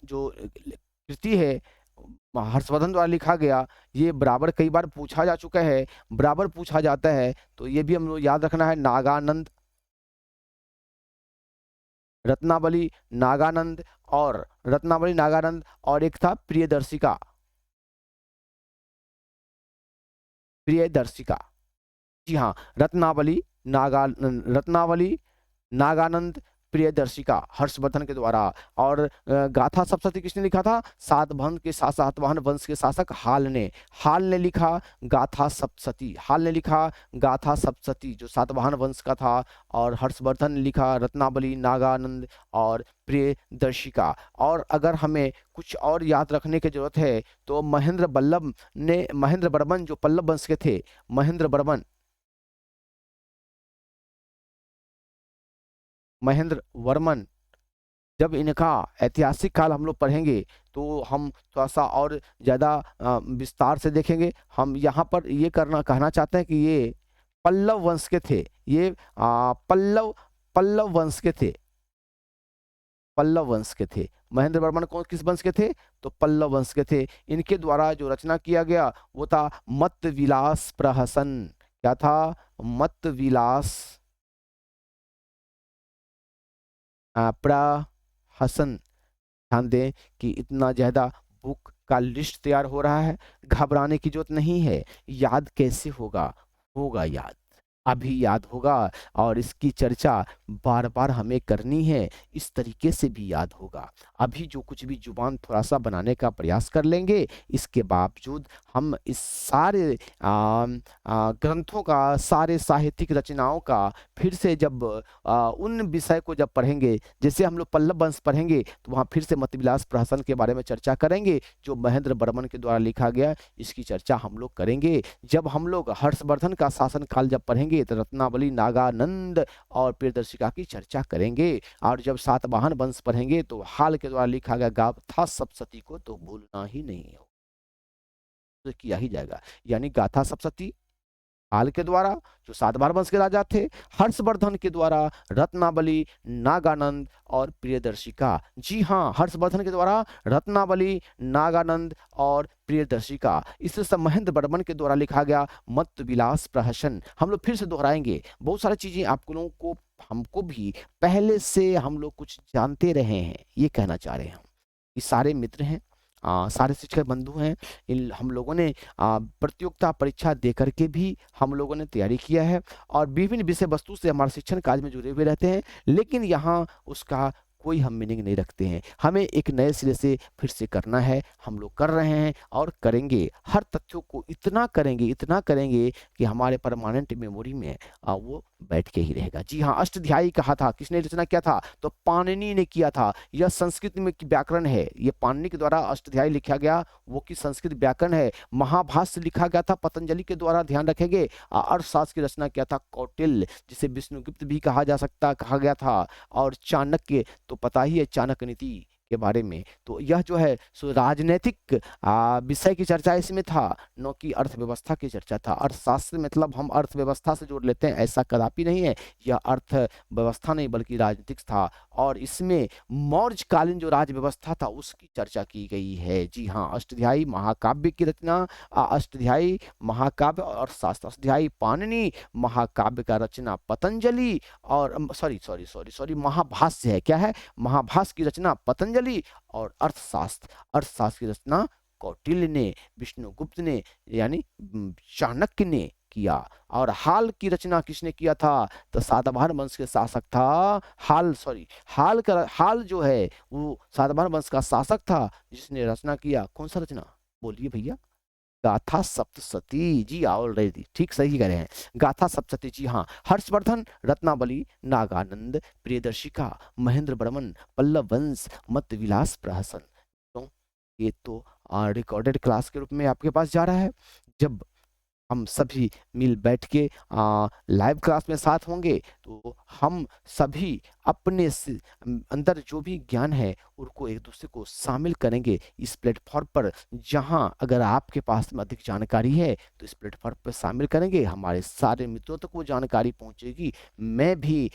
जो कृति है हर्षवर्धन द्वारा लिखा गया, ये बराबर कई बार पूछा जा चुका है, बराबर पूछा जाता है, तो ये भी हम लोग याद रखना है। नागानंद, रत्नावली, नागानंद और एक था प्रियदर्शिका। प्रियदर्शिका, जी हाँ, रत्नावली, नागानंद, प्रियदर्शिका, हर्षवर्धन के द्वारा। और गाथा सप्तशती किसने लिखा था? सातवाहन वंश के शासक हाल ने लिखा गाथा सप्तशती जो सातवाहन वंश का था। और हर्षवर्धन ने लिखा रत्नावली, नागानंद और प्रियदर्शिका। और अगर हमें कुछ और याद रखने की जरूरत है तो महेंद्र वर्मन जो पल्लव वंश के थे, महेंद्र वर्मन, जब इनका ऐतिहासिक काल हम लोग पढ़ेंगे तो हम थोड़ा सा और ज़्यादा विस्तार से देखेंगे। हम यहाँ पर ये कहना चाहते हैं कि ये पल्लव वंश के थे। ये पल्लव वंश के थे। पल्लव वंश के थे। महेंद्र वर्मन कौन किस वंश के थे? तो पल्लव वंश के थे। इनके द्वारा जो रचना किया गया वो था मत विलास प्रहसन। क्या था? मत विलास प्रहसन। ध्यान दें कि इतना ज्यादा बुक का लिस्ट तैयार हो रहा है, घबराने की जरूरत नहीं है। याद कैसे होगा? होगा याद। अभी याद होगा, और इसकी चर्चा बार-बार हमें करनी है, इस तरीके से भी याद होगा। अभी जो कुछ भी ज़ुबान थोड़ा-सा बनाने का प्रयास कर लेंगे, इसके बावजूद हम इस सारे ग्रंथों का, सारे साहित्यिक रचनाओं का फिर से जब उन विषय को जब पढ़ेंगे, जैसे हम लोग पल्लव वंश पढ़ेंगे, तो वहाँ फिर से मतिविलास प्रहसन के बारे में चर्चा करेंगे, जो महेंद्र वर्मन के द्वारा लिखा गया, इसकी चर्चा हम लोग करेंगे। जब हम लोग हर्षवर्धन का शासनकाल जब पढ़ेंगे, तो रत्नावली, नागानंद और प्रियदर्शिका की चर्चा करेंगे। और जब सातवाहन वंश पढ़ेंगे, तो हाल के द्वारा लिखा गया गाथा सप्तशती को तो भूलना ही नहीं हो, तो किया ही जाएगा। यानी गाथा सप्तशती हाल के द्वारा, जो सातवाहन वंश के राजा थे, हर्षवर्धन के द्वारा रत्नावली, नागानंद और प्रियदर्शिका। जी हाँ, हर्षवर्धन के द्वारा रत्नावली, नागानंद और प्रियदर्शिका। इससे सब महेंद्र वर्मन के द्वारा लिखा गया मत्त विलास प्रहसन। हम लोग फिर से दोहराएंगे, बहुत सारी चीजें आप लोगों को, हमको भी पहले से हम लोग कुछ जानते रहे हैं, ये कहना चाह रहे हैं हम। ये सारे मित्र हैं, सारे शिक्षक बंधु हैं। इन हम लोगों ने प्रतियोगिता परीक्षा दे करके भी हम लोगों ने तैयारी किया है, और विभिन्न विषय वस्तु से हमारे शिक्षण कार्य में जुड़े हुए रहते हैं, लेकिन यहाँ उसका कोई हम मीनिंग नहीं रखते हैं। हमें एक नए सिरे से फिर से करना है, हम लोग कर रहे हैं और करेंगे। हर तथ्यों को इतना करेंगे कि हमारे परमानेंट मेमोरी में वो बैठ के ही रहेगा। जी हाँ, अष्टध्यायी कहा था, किसने रचना किया था? तो पाणिनि ने किया था। यह संस्कृत में की व्याकरण है, ये पाणिनि के द्वारा अष्टध्यायी लिखा गया, वो की संस्कृत व्याकरण है। महाभाष्य लिखा गया था पतंजलि के द्वारा, ध्यान रखेंगे। अर्थशास्त्र की रचना किया था कौटिल्य, जिसे विष्णुगुप्त भी कहा गया था। और चाणक्य, तो पता ही है चाणक्य नीति के बारे में। तो यह जो है सो राजनीतिक विषय की चर्चा इसमें था, न कि अर्थव्यवस्था की चर्चा था। अर्थशास्त्र मतलब हम अर्थव्यवस्था से जोड़ लेते हैं, ऐसा कदापि नहीं है। यह अर्थव्यवस्था नहीं बल्कि राजनीतिक था, और इसमें मौर्यकालीन जो राज व्यवस्था था उसकी चर्चा की गई है। जी हाँ, अष्टध्यायी महाकाव्य की रचना, अष्टध्यायी महाकाव्य और शास्त्र। अष्टध्यायी पाणिनि, महाकाव्य का रचना पतंजलि, और सॉरी महाभाष्य है, क्या है? महाभाष्य की रचना पतंजलि, और अर्थशास्त्र की रचना कौटिल्य ने, विष्णुगुप्त ने, यानी चाणक्य ने किया। और हाल की रचना किसने किया था? तो सातवाहन वंश के शासक था। हाल जो है वो सातवाहन वंश का शासक था, जिसने रचना किया। कौन सा रचना? बोलिए भैया। गाथा सप्तशती। जी ऑलरेडी ठीक सही कह रहे हैं, गाथा सप्तशती। जी हाँ, हर्षवर्धन, रत्नावली, नागानंद, प्रियदर्शिका, महेंद्र वर्मन, पल्लव वंश, मत विलास प्रहसन। तो ये तो रिकॉर्डेड क्लास के रूप में आपके पास जा रहा है। जब हम सभी मिल बैठ के लाइव क्लास में साथ होंगे, तो हम सभी अपने अंदर जो भी ज्ञान है उनको एक दूसरे को शामिल करेंगे इस प्लेटफॉर्म पर। जहां अगर आपके पास में अधिक जानकारी है तो इस प्लेटफॉर्म पर शामिल करेंगे, हमारे सारे मित्रों तक वो जानकारी पहुंचेगी। मैं भी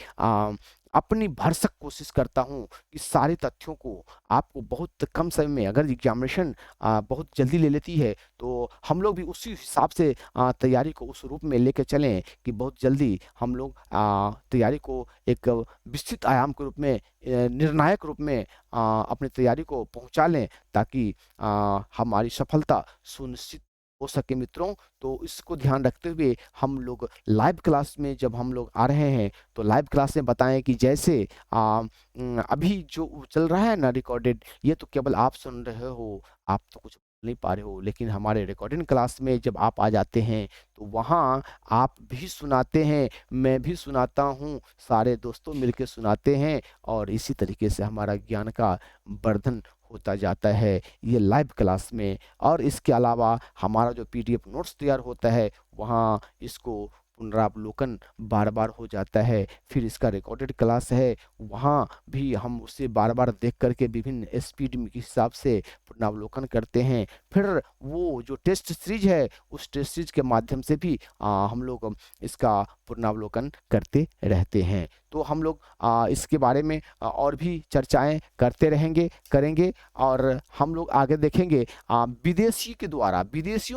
अपनी भरसक कोशिश करता हूं कि सारे तथ्यों को आपको बहुत कम समय में, अगर एग्जामिनेशन बहुत जल्दी ले लेती है, तो हम लोग भी उसी हिसाब से तैयारी को उस रूप में लेके चलें कि बहुत जल्दी हम लोग तैयारी को एक विस्तृत आयाम के रूप में, निर्णायक रूप में अपनी तैयारी को पहुंचा लें, ताकि हमारी सफलता सुनिश्चित हो सके मित्रों। तो इसको ध्यान रखते हुए हम लोग लाइव क्लास में जब हम लोग आ रहे हैं, तो लाइव क्लास में बताएं कि जैसे अभी जो चल रहा है ना रिकॉर्डेड, ये तो केवल आप सुन रहे हो, आप तो कुछ नहीं पा रहे हो, लेकिन हमारे रिकॉर्डिंग क्लास में जब आप आ जाते हैं, तो वहाँ आप भी सुनाते हैं, मैं भी सुनाता हूँ, सारे दोस्तों मिलकर सुनाते हैं, और इसी तरीके से हमारा ज्ञान का वर्धन होता जाता है ये लाइव क्लास में। और इसके अलावा हमारा जो पीडीएफ नोट्स तैयार होता है, वहाँ इसको पुनरावलोकन बार बार हो जाता है। फिर इसका रिकॉर्डेड क्लास है, वहाँ भी हम उसे बार बार देख करके विभिन्न स्पीड के हिसाब से पुनरावलोकन करते हैं। फिर वो जो टेस्ट सीरीज है, उस टेस्ट सीरीज के माध्यम से भी हम लोग इसका पुनरावलोकन करते रहते हैं। तो हम लोग इसके बारे में और भी चर्चाएं करते रहेंगे, करेंगे, और हम लोग आगे देखेंगे विदेशियों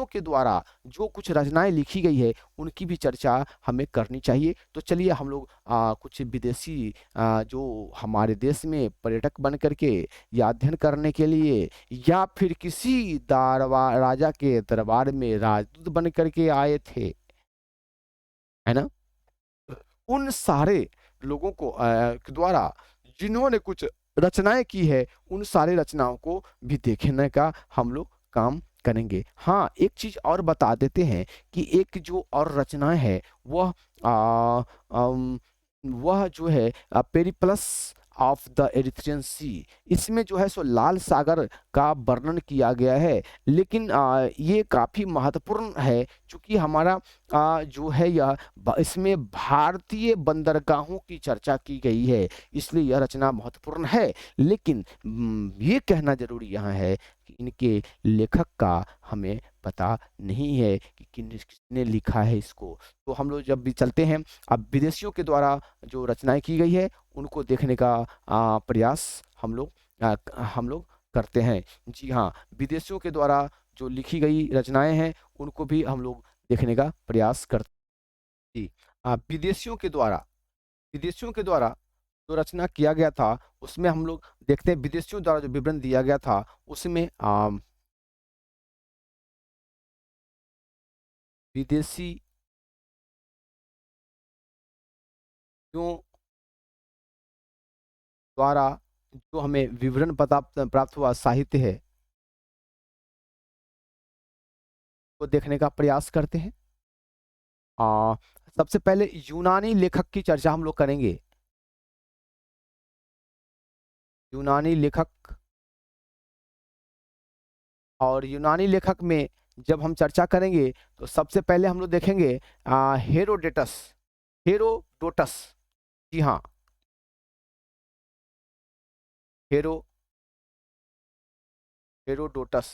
के द्वारा जो कुछ रचनाएं लिखी गई है, उनकी भी चर्चा हमें करनी चाहिए। तो चलिए हम लोग कुछ विदेशी जो हमारे देश में पर्यटक बन करके या अध्ययन करने के लिए, या फिर किसी राजा के दरबार में राजदूत बन करके आए थे, है ना, उन सारे लोगों को के द्वारा जिन्होंने कुछ रचनाएँ की है, उन सारे रचनाओं को भी देखने का हम लोग काम करेंगे। हाँ, एक चीज़ और बता देते हैं कि एक जो और रचनाएँ है वह अम, वह जो है पेरिप्लस ऑफ द एरिथ्रियन सी, इसमें जो है सो लाल सागर का वर्णन किया गया है। लेकिन ये काफ़ी महत्वपूर्ण है चूँकि हमारा जो है यह इसमें भारतीय बंदरगाहों की चर्चा की गई है, इसलिए यह रचना महत्वपूर्ण है। लेकिन ये कहना ज़रूरी यहाँ है कि इनके लेखक का हमें पता नहीं है कि किसने लिखा है इसको। तो हम लोग जब भी चलते हैं, अब विदेशियों के द्वारा जो रचनाएँ की गई है, उनको देखने का प्रयास हम लोग करते हैं। जी हाँ, विदेशियों के द्वारा जो लिखी गई रचनाएँ हैं, उनको भी हम लोग देखने का प्रयास करते जी। विदेशियों के द्वारा जो रचना किया गया था, उसमें हम लोग देखते हैं विदेशियों द्वारा जो विवरण दिया गया था, उसमें विदेशियों द्वारा जो हमें विवरण पता प्राप्त हुआ साहित्य है, को देखने का प्रयास करते हैं। अ, सबसे पहले यूनानी लेखक की चर्चा हम लोग करेंगे। यूनानी लेखक और यूनानी लेखक में जब हम चर्चा करेंगे तो सबसे पहले हम लोग देखेंगे हेरोडेटस हेरोडोटस। जी हाँ, हेरो हेरोडोटस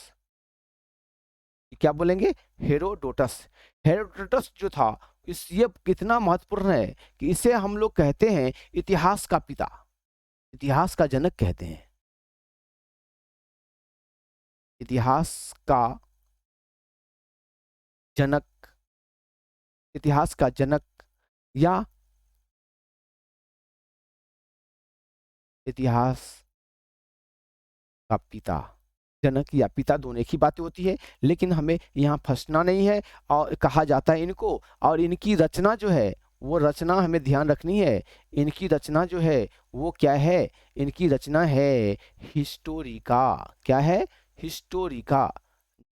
क्या बोलेंगे? हेरोडोटस। हेरोडोटस जो था, इस ये कितना महत्वपूर्ण है कि इसे हम लोग कहते हैं इतिहास का पिता, इतिहास का जनक कहते हैं। इतिहास का जनक, इतिहास का जनक या इतिहास का पिता। जनक या पिता दोनों एक ही बातें होती है, लेकिन हमें यहाँ फंसना नहीं है और कहा जाता है इनको। और इनकी रचना जो है, वो रचना हमें ध्यान रखनी है। इनकी रचना जो है वो क्या है? इनकी रचना है हिस्टोरिका। क्या है? हिस्टोरिका।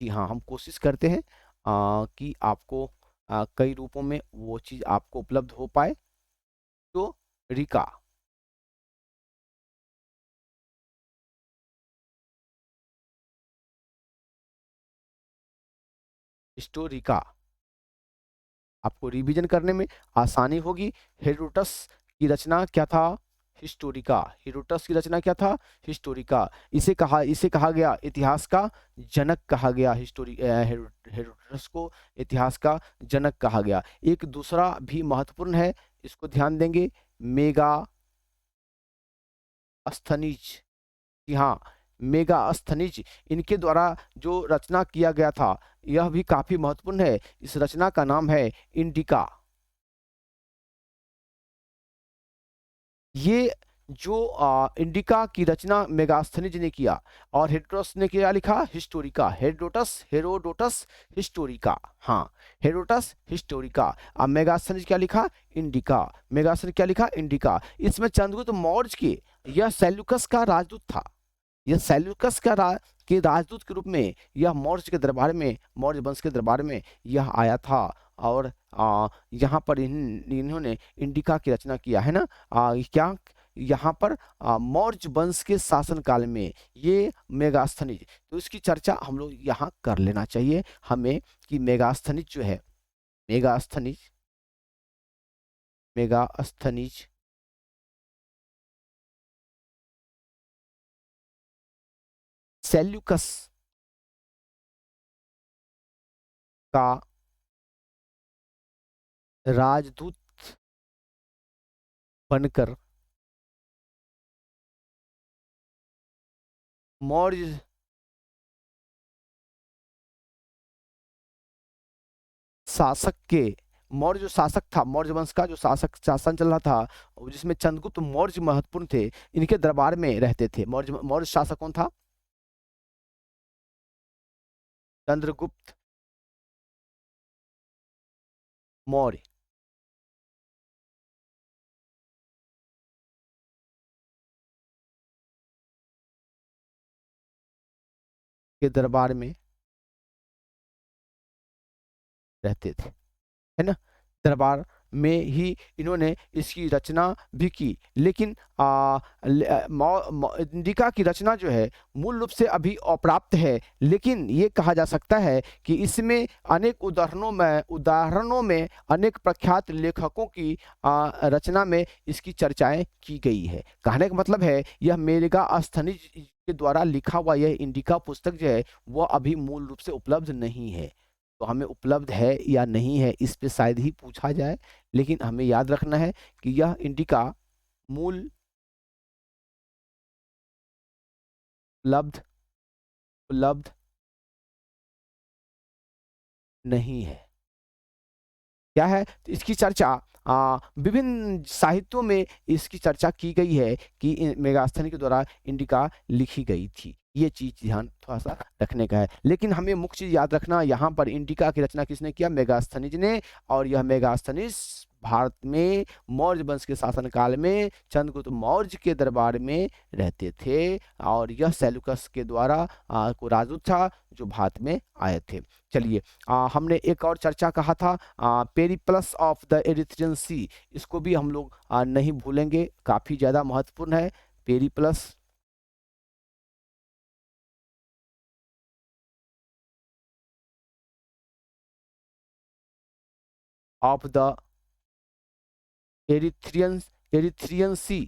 जी हाँ, हम कोशिश करते हैं कि आपको कई रूपों में वो चीज़ आपको उपलब्ध हो पाए। तो रिका, हिस्टोरिका आपको रिवीजन करने में आसानी होगी। हेरोडोटस की रचना क्या था? हिस्टोरिका। हेरोडोटस की रचना क्या था? हिस्टोरिका। इसे कहा गया इतिहास का जनक कहा गया। हेरोडोटस को इतिहास का जनक कहा गया। एक दूसरा भी महत्वपूर्ण है, इसको ध्यान देंगे, मेगा अस्थनीज। जी हाँ, मेगा अस्थनीज, इनके द्वारा जो रचना किया गया था, यह भी काफी महत्वपूर्ण है। इस रचना का नाम है इंडिका। ये जो इंडिका की रचना मेगास्थनीज ने किया, और हेरोडोटस ने क्या लिखा? हिस्टोरिका। Herodotus Herodotus Historica. हाँ, हेरोडोटस हिस्टोरिका। अब मेगास्थनीज क्या लिखा? इंडिका। मेगास्थनीज क्या लिखा? इंडिका। इसमें चंद्रगुप्त मौर्य के, यह सेल्यूकस का राजदूत था। यह सेल्यूकस के राजदूत के रूप में यह मौर्य के दरबार में, मौर्य वंश के दरबार में यह आया था। और यहाँ पर इन्होंने इंडिका की रचना किया है ना। क्या यहाँ पर मौर्य वंश के शासन काल में ये मेगास्थनीज, तो इसकी चर्चा हम लोग यहाँ कर लेना चाहिए हमें कि मेगास्थनीज जो है, मेगास्थनीज मेगास्थनीज सेल्यूकस का राजदूत बनकर मौर्य शासक के, मौर्य जो शासक था, मौर्य वंश का जो शासक शासन चल रहा था, और जिसमें चंद्रगुप्त मौर्य महत्वपूर्ण थे, इनके दरबार में रहते थे। मौर्य मौर्य शासक कौन था? चंद्रगुप्त मौर्य। के दरबार में रहते थे, है ना। दरबार में ही इन्होंने इसकी रचना भी की, लेकिन इंडिका की रचना जो है मूल रूप से अभी अप्राप्त है, लेकिन ये कहा जा सकता है कि इसमें अनेक उदाहरणों में अनेक प्रख्यात लेखकों की रचना में इसकी चर्चाएं की गई है। कहने का मतलब है यह मेगास्थनीज के द्वारा लिखा हुआ यह इंडिका पुस्तक जो है वह अभी मूल रूप से उपलब्ध नहीं है। तो हमें उपलब्ध है या नहीं है इस पे शायद ही पूछा जाए, लेकिन हमें याद रखना है कि यह इंडिका मूल उपलब्ध उपलब्ध नहीं है। क्या है तो इसकी चर्चा विभिन्न साहित्यों में इसकी चर्चा की गई है कि मेगास्थनी के द्वारा इंडिका लिखी गई थी। ये चीज ध्यान थोड़ा सा रखने का है, लेकिन हमें मुख्य चीज याद रखना यहाँ पर इंडिका की रचना किसने किया, मेगास्थनीज ने। और यह मेगास्थनीज भारत में मौर्य वंश के शासनकाल में चंद्रगुप्त मौर्य के दरबार में रहते थे, और यह सेल्यूकस के द्वारा को राजदूत था जो भारत में आए थे। चलिए हमने एक और चर्चा कहा था पेरिप्लस ऑफ द एरिथ्रियन सी, इसको भी हम लोग नहीं भूलेंगे, काफी ज्यादा महत्वपूर्ण है। Periplus of the Erythraean Erythraean sea,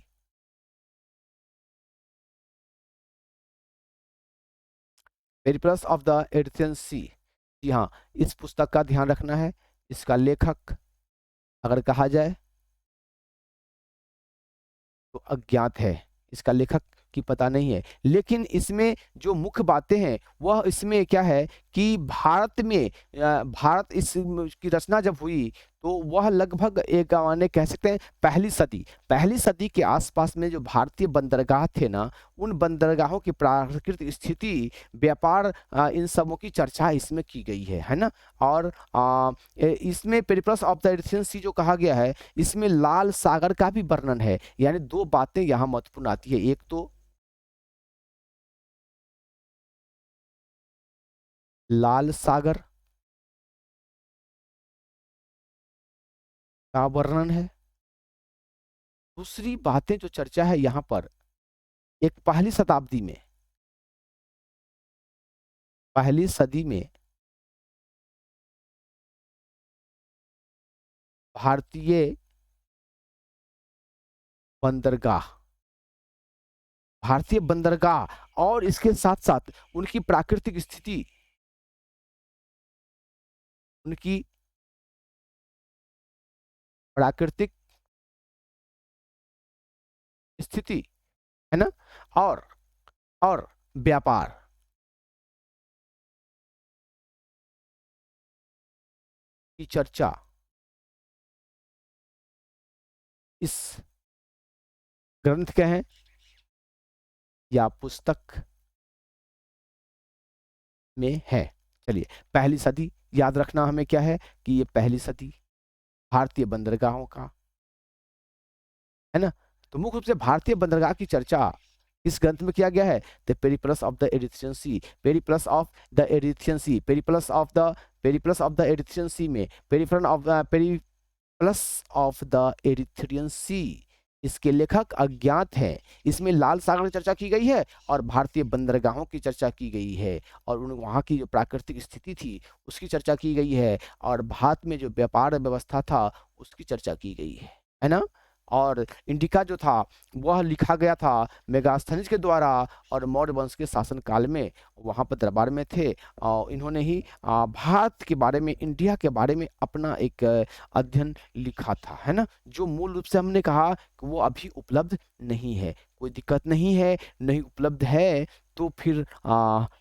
Periplus of the Erythraean sea. जी हाँ, इस पुस्तक का ध्यान रखना है। इसका लेखक अगर कहा जाए तो अज्ञात है, इसका लेखक की पता नहीं है, लेकिन इसमें जो मुख्य बातें हैं वह इसमें क्या है कि भारत में भारत इस की रचना जब हुई तो वह लगभग एक माने कह सकते हैं पहली सदी के आसपास में जो भारतीय बंदरगाह थे ना, उन बंदरगाहों की प्राकृतिक स्थिति, व्यापार, इन सबों की चर्चा इसमें की गई है ना। और इसमें पेरिप्लस ऑफ द एरिथ्रियन सी जो कहा गया है, इसमें लाल सागर का भी वर्णन है। यानी दो बातें यहाँ महत्वपूर्ण आती है, एक तो लाल सागर का वर्णन है, दूसरी बातें जो चर्चा है यहाँ पर एक पहली सदी में भारतीय बंदरगाह भारतीय बंदरगाह और इसके साथ साथ उनकी प्राकृतिक स्थिति, उनकी प्राकृतिक स्थिति, है ना, और और व्यापार की चर्चा इस ग्रंथ के हैं या पुस्तक में है। चलिए, पहली सदी याद रखना हमें क्या है कि ये पहली सदी भारतीय बंदरगाहों का, है ना। तो मुख्य रूप से भारतीय बंदरगाह की चर्चा इस ग्रंथ में किया गया है। The Periplus of the Erythraean sea, Periplus of the Erythraean sea, Periplus of the Erythraean sea में Periplus of the Erythraean sea, इसके लेखक अज्ञात हैं। इसमें लाल सागर की चर्चा की गई है और भारतीय बंदरगाहों की चर्चा की गई है, और उन वहाँ की जो प्राकृतिक स्थिति थी उसकी चर्चा की गई है, और भारत में जो व्यापार व्यवस्था था उसकी चर्चा की गई है ना। और इंडिका जो था वह लिखा गया था मेगास्थनीज के द्वारा, और मौर्य वंश के शासन काल में वहाँ पर दरबार में थे, और इन्होंने ही भारत के बारे में, इंडिया के बारे में अपना एक अध्ययन लिखा था, है ना। जो मूल रूप से हमने कहा कि वो अभी उपलब्ध नहीं है, कोई दिक्कत नहीं है, नहीं उपलब्ध है तो फिर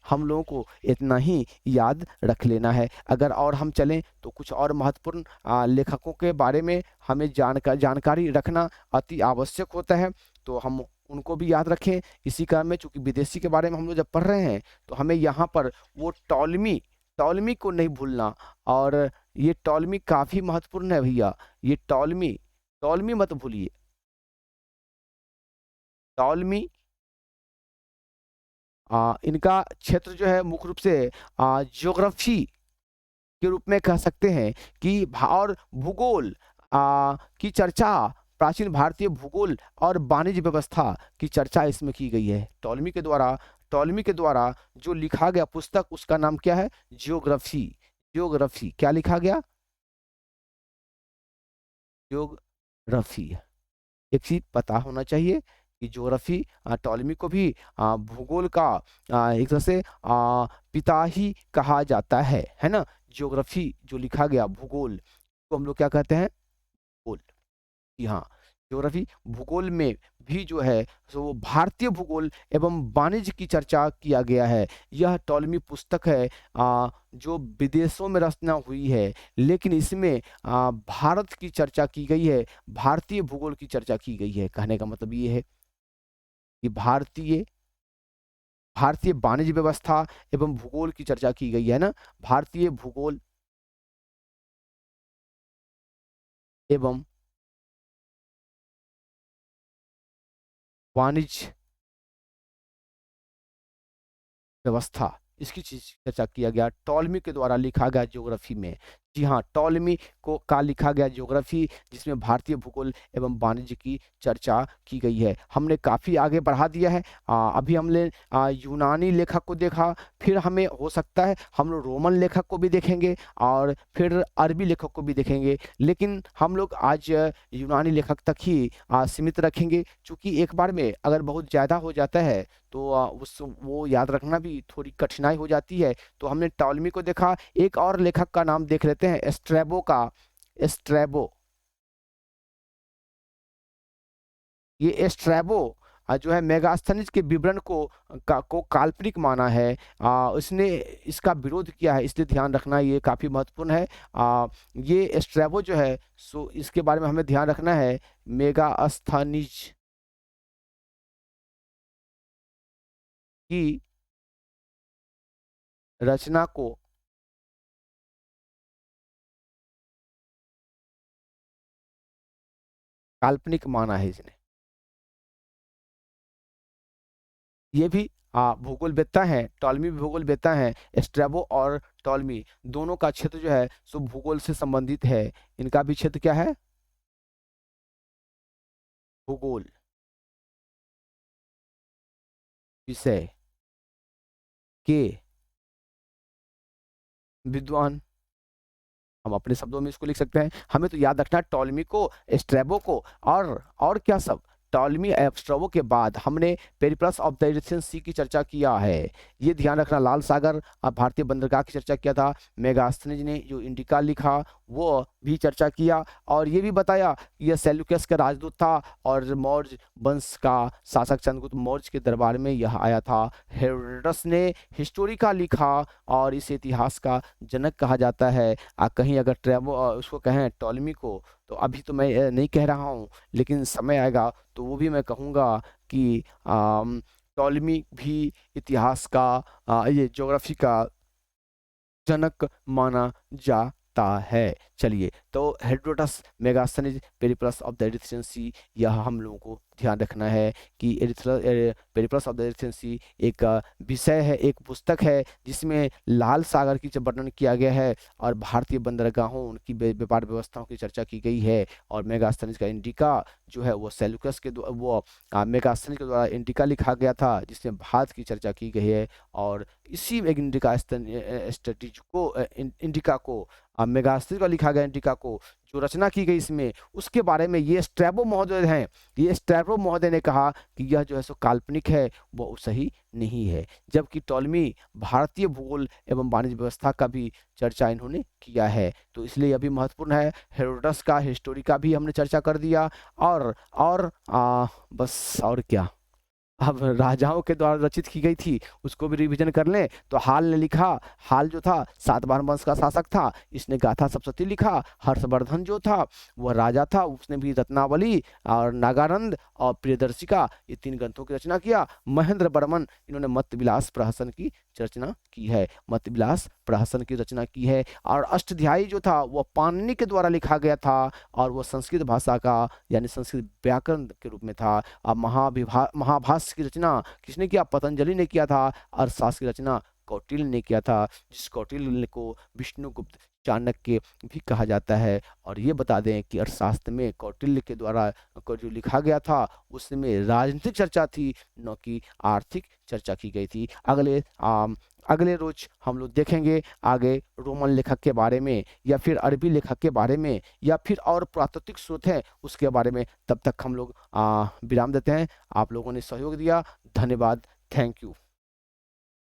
हम लोगों को इतना ही याद रख लेना है। अगर और हम चलें तो कुछ और महत्वपूर्ण लेखकों के बारे में हमें जानकारी रखना अति आवश्यक होता है, तो हम उनको भी याद रखें इसी क्रम में। चूंकि विदेशी के बारे में हम लोग जब पढ़ रहे हैं तो हमें यहाँ पर वो टॉलमी को नहीं भूलना। और ये टॉलमी काफी महत्वपूर्ण है भैया, ये टॉलमी टॉलमी मत भूलिए। टॉलमी, इनका क्षेत्र जो है मुख्य रूप से ज्योग्राफी के रूप में कह सकते हैं कि और भूगोल की चर्चा, प्राचीन भारतीय भूगोल और वाणिज्य व्यवस्था की चर्चा इसमें की गई है। टॉलेमी के द्वारा जो लिखा गया पुस्तक उसका नाम क्या है? ज्योग्राफी। ज्योग्राफी क्या लिखा गया? ज्योग्राफी। एक चीज पता होना चाहिए कि ज्योग्राफी टॉलेमी को भी भूगोल का एक तरह से पिता ही कहा जाता है ना। ज्योग्राफी जो लिखा गया भूगोल को हम लोग क्या कहते हैं? भूगोल। जी हाँ, ज्योग्राफी भूगोल में भी जो है सो भारतीय भूगोल एवं वाणिज्य की चर्चा किया गया है। यह टॉलेमी पुस्तक है जो विदेशों में रचना हुई है, लेकिन इसमें भारत की चर्चा की गई है, भारतीय भूगोल की चर्चा की गई है। कहने का मतलब ये है कि भारतीय भारतीय वाणिज्य व्यवस्था एवं भूगोल की चर्चा की गई है ना। भारतीय भूगोल एवं वाणिज्य व्यवस्था इसकी चीज चर्चा किया गया टॉलेमी के द्वारा लिखा गया ज्योग्राफी में। जी हाँ, टॉलेमी को का लिखा गया ज्योग्राफी जिसमें भारतीय भूगोल एवं वाणिज्य की चर्चा की गई है। हमने काफी आगे बढ़ा दिया है। अभी हमने यूनानी लेखक को देखा, फिर हमें हो सकता है हम लोग रोमन लेखक को भी देखेंगे और फिर अरबी लेखक को भी देखेंगे, लेकिन हम लोग आज यूनानी लेखक तक ही सीमित रखेंगे, क्योंकि एक बार में अगर बहुत ज्यादा हो जाता है तो उस वो याद रखना भी थोड़ी कठिनाई हो जाती है। तो हमने टॉलेमी को देखा, एक और लेखक का नाम देख लेते हैं, स्ट्रैबो का। स्ट्रैबो, ये स्ट्रैबो जो है मेगास्थनीज के विवरण को काल्पनिक माना है। उसने इसका विरोध किया है, इसलिए ध्यान रखना ये काफी महत्वपूर्ण है। ये स्ट्रैबो जो है सो इसके बारे में हमें ध्यान रखना है। मेगास्थनीज की रचना को काल्पनिक माना है इसने। ये भी भूगोलवेत्ता हैं, टॉलेमी भी भूगोलवेत्ता हैं। स्ट्रैबो और टॉलेमी दोनों का क्षेत्र जो है सो भूगोल से संबंधित है। इनका भी क्षेत्र क्या है? भूगोल विषय के विद्वान, हम अपने शब्दों में इसको लिख सकते हैं। हमें तो याद रखना है टॉलेमी को, स्ट्रैबो को और क्या सब। टॉलेमी एब्स्ट्रैबो के बाद हमने पेरिप्लस ऑफ द इरिथ्रियन सी की चर्चा किया है। ये ध्यान रखना, लाल सागर भारतीय बंदरगाह की चर्चा किया था। मेगास्थनीज ने जो इंडिका लिखा वो भी चर्चा किया, और ये भी बताया कि यह सेल्यूकस का राजदूत था और मौर्य वंश का शासक चंद्रगुप्त मौर्य के दरबार में यह आया था। हेरोडोटस ने हिस्टोरिका लिखा और इसे इतिहास का जनक कहा जाता है। कहीं अगर ट्रेवो उसको कहें टॉलेमी को, तो अभी तो मैं नहीं कह रहा हूँ, लेकिन समय आएगा तो वो भी मैं कहूँगा कि टॉलेमी भी इतिहास का ये ज्योग्राफी का जनक माना जाता है। चलिए, तो Herodotus, Megasthenes, Periplus of the Erythraean sea, यह हम लोगों को ध्यान रखना है कि Periplus of the Erythraean sea एक विषय है, एक पुस्तक है जिसमें लाल सागर की जो वर्णन किया गया है और भारतीय बंदरगाहों उनकी व्यापार व्यवस्थाओं की चर्चा की गई है। और मेगास्थनीज का इंडिका जो है वो सेल्यूकस के वो मेगास्थनीज के द्वारा इंडिका लिखा गया था जिसमें भारत की चर्चा की गई है। और इसी इंडिका स्ट्रेटेजी को इंडिका को मेगास्थनीज का लिखा गया इंडिका को जो रचना की गई इसमें, उसके बारे में ये स्ट्रैबो महोदय हैं, ये स्ट्रैबो महोदय ने कहा कि यह जो है सो काल्पनिक है, वो सही नहीं है। जबकि टॉलेमी भारतीय भूगोल एवं वाणिज्य व्यवस्था का भी चर्चा इन्होंने किया है, तो इसलिए यह भी महत्वपूर्ण है। हेरोडोटस का हिस्टोरिका भी हमने चर्चा कर दिया। और बस और क्या, अब राजाओं के द्वारा रचित की गई थी उसको भी रिवीजन कर लें तो हाल ने लिखा, हाल जो था सातवाहन वंश का शासक था, इसने गाथा सप्तशती लिखा। हर्षवर्धन जो था वह राजा था, उसने भी रत्नावली और नागानंद और प्रियदर्शिका ये 3 ग्रंथों की रचना किया। महेंद्र वर्मन, इन्होंने मत विलास प्रहसन की रचना की है, मत विलास प्रहसन की रचना की है। और अष्टध्यायी जो था वह पाणिनि के द्वारा लिखा गया था और वह संस्कृत भाषा का यानी संस्कृत व्याकरण के रूप में था। अब महाभाष्य की रचना किसने किया? पतंजलि ने किया था। अर्थशास्त्र की रचना कौटिल्य ने किया था, जिस कौटिल्य को विष्णुगुप्त चाणक्य भी कहा जाता है। और ये बता दें कि अर्थशास्त्र में कौटिल्य के द्वारा को जो लिखा गया था उसमें राजनीतिक चर्चा थी, न कि आर्थिक चर्चा की गई थी। अगले रोज हम लोग देखेंगे आगे रोमन लेखक के बारे में या फिर अरबी लेखक के बारे में या फिर और प्राकृतिक स्रोत हैं उसके बारे में। तब तक हम लोग विराम देते हैं। आप लोगों ने सहयोग दिया, धन्यवाद, थैंक यू।